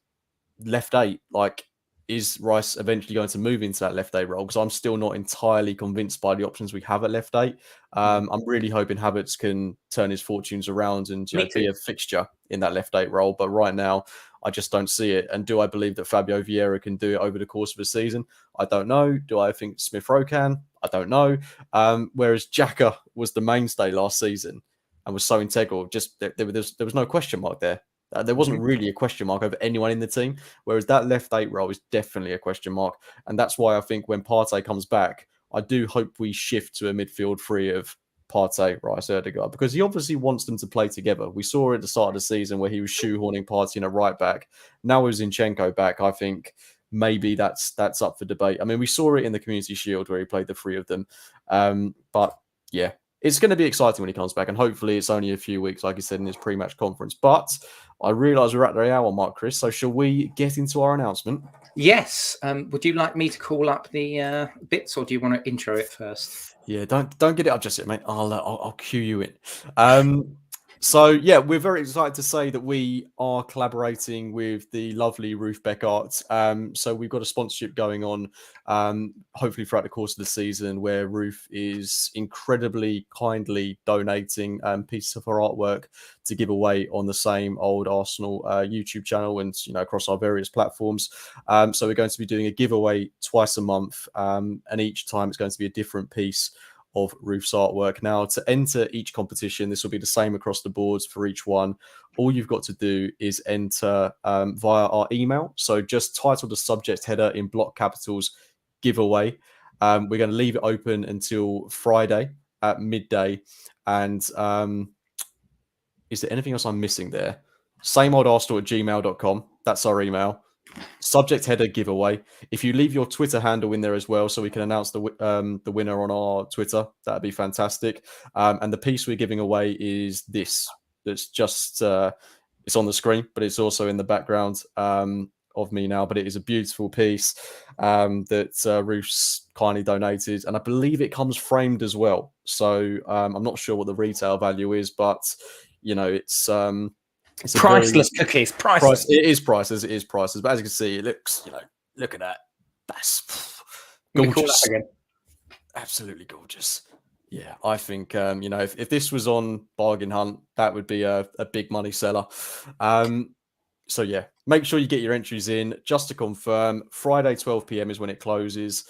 left 8. Like, is Rice eventually going to move into that left 8 role? Because I'm still not entirely convinced by the options we have at left 8. I'm really hoping Havertz can turn his fortunes around and be a fixture in that left 8 role. But right now, I just don't see it. And do I believe that Fabio Vieira can do it over the course of a season? I don't know. Do I think Smith Rowe can? I don't know. Whereas Xhaka was the mainstay last season and was so integral, just there was no question mark there. There wasn't really a question mark over anyone in the team, whereas that left 8 role is definitely a question mark. And that's why I think when Partey comes back, I do hope we shift to a midfield three of Partey, Rice, Erdegaard, because he obviously wants them to play together. We saw at the start of the season where he was shoehorning Partey in a right back. Now with Zinchenko back, I think maybe that's up for debate. I mean, we saw it in the Community Shield where he played the three of them. But yeah, it's going to be exciting when he comes back, and hopefully it's only a few weeks, like he said in his pre-match conference. But I realise we're at the hour mark, Chris, so shall we get into our announcement? Yes. Would you like me to call up the bits, or do you want to intro it first? Yeah, don't get it up just yet, mate. I'll cue you in. So yeah, we're very excited to say that we are collaborating with the lovely Ruth Beckart. So we've got a sponsorship going on, hopefully throughout the course of the season, where Ruth is incredibly kindly donating pieces of her artwork to give away on the same old Arsenal YouTube channel and across our various platforms. So we're going to be doing a giveaway twice a month, and each time it's going to be a different piece of Ruth's artwork. Now, to enter each competition, this will be the same across the boards for each one. All you've got to do is enter via our email. So just title the subject header in block capitals, giveaway. We're going to leave it open until Friday at midday. And is there anything else I'm missing there? sameoldarsenal@gmail.com. That's our email. Subject header giveaway. If you leave your Twitter handle in there as well, so we can announce the winner on our Twitter, that'd be fantastic. And the piece we're giving away is this. That's just it's on the screen, but it's also in the background of me now. But it is a beautiful piece that Ruth's kindly donated, and I believe it comes framed as well. So I'm not sure what the retail value is, but it's priceless cookies. Priceless. It is priceless. It is priceless. But as you can see, it looks, look at that. That's gorgeous. Absolutely gorgeous. Yeah, I think, if this was on Bargain Hunt, that would be a big money seller. So yeah, make sure you get your entries in. Just to confirm, Friday 12 p.m. is when it closes.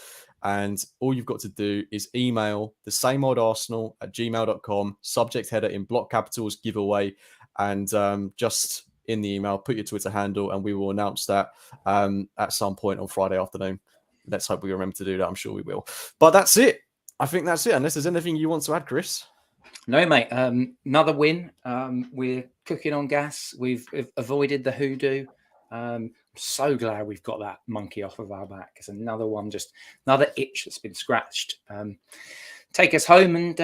And all you've got to do is email the sameoldarsenal@gmail.com, subject header in block capitals, giveaway. And just in the email, put your Twitter handle, and we will announce that at some point on Friday afternoon. Let's hope we remember to do that. I'm sure we will. But that's it. I think that's it. Unless there's anything you want to add, Chris. No, mate. Another win. We're cooking on gas. We've avoided the hoodoo. So glad we've got that monkey off of our back. It's another one, just another itch that's been scratched. Take us home, and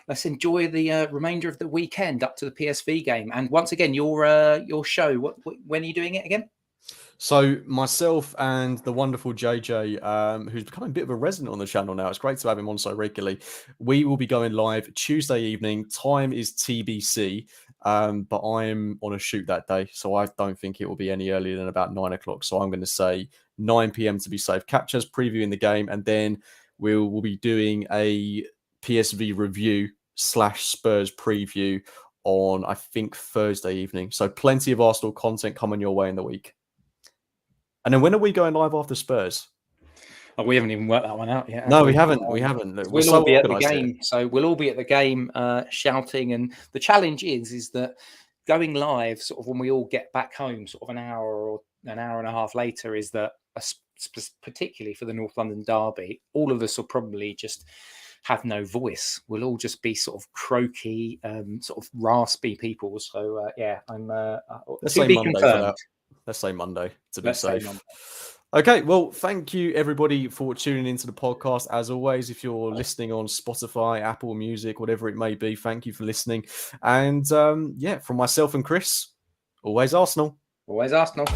let's enjoy the remainder of the weekend up to the PSV game. And once again, your show. When are you doing it again? So myself and the wonderful JJ, who's becoming a bit of a resident on the channel now. It's great to have him on so regularly. We will be going live Tuesday evening. Time is TBC, but I'm on a shoot that day, so I don't think it will be any earlier than about 9 o'clock. So I'm going to say 9 p.m. to be safe. Catch us previewing the game, and then we'll be doing a PSV review / Spurs preview on, I think, Thursday evening. So plenty of Arsenal content coming your way in the week. And then when are we going live after Spurs? Oh, we haven't even worked that one out yet. No, we haven't. We haven't. Look, we'll all be at the game. So we'll all be at the game shouting. And the challenge is that going live sort of when we all get back home, sort of an hour or an hour and a half later, is that particularly for the North London derby, all of us will probably just have no voice. We'll all just be sort of croaky, sort of raspy people. So I'm to be confirmed. Let's say Monday to be safe. Okay, well, thank you everybody for tuning into the podcast. As always, if you're listening on Spotify, Apple Music, whatever it may be, thank you for listening. And from myself and Chris, always Arsenal. Always Arsenal.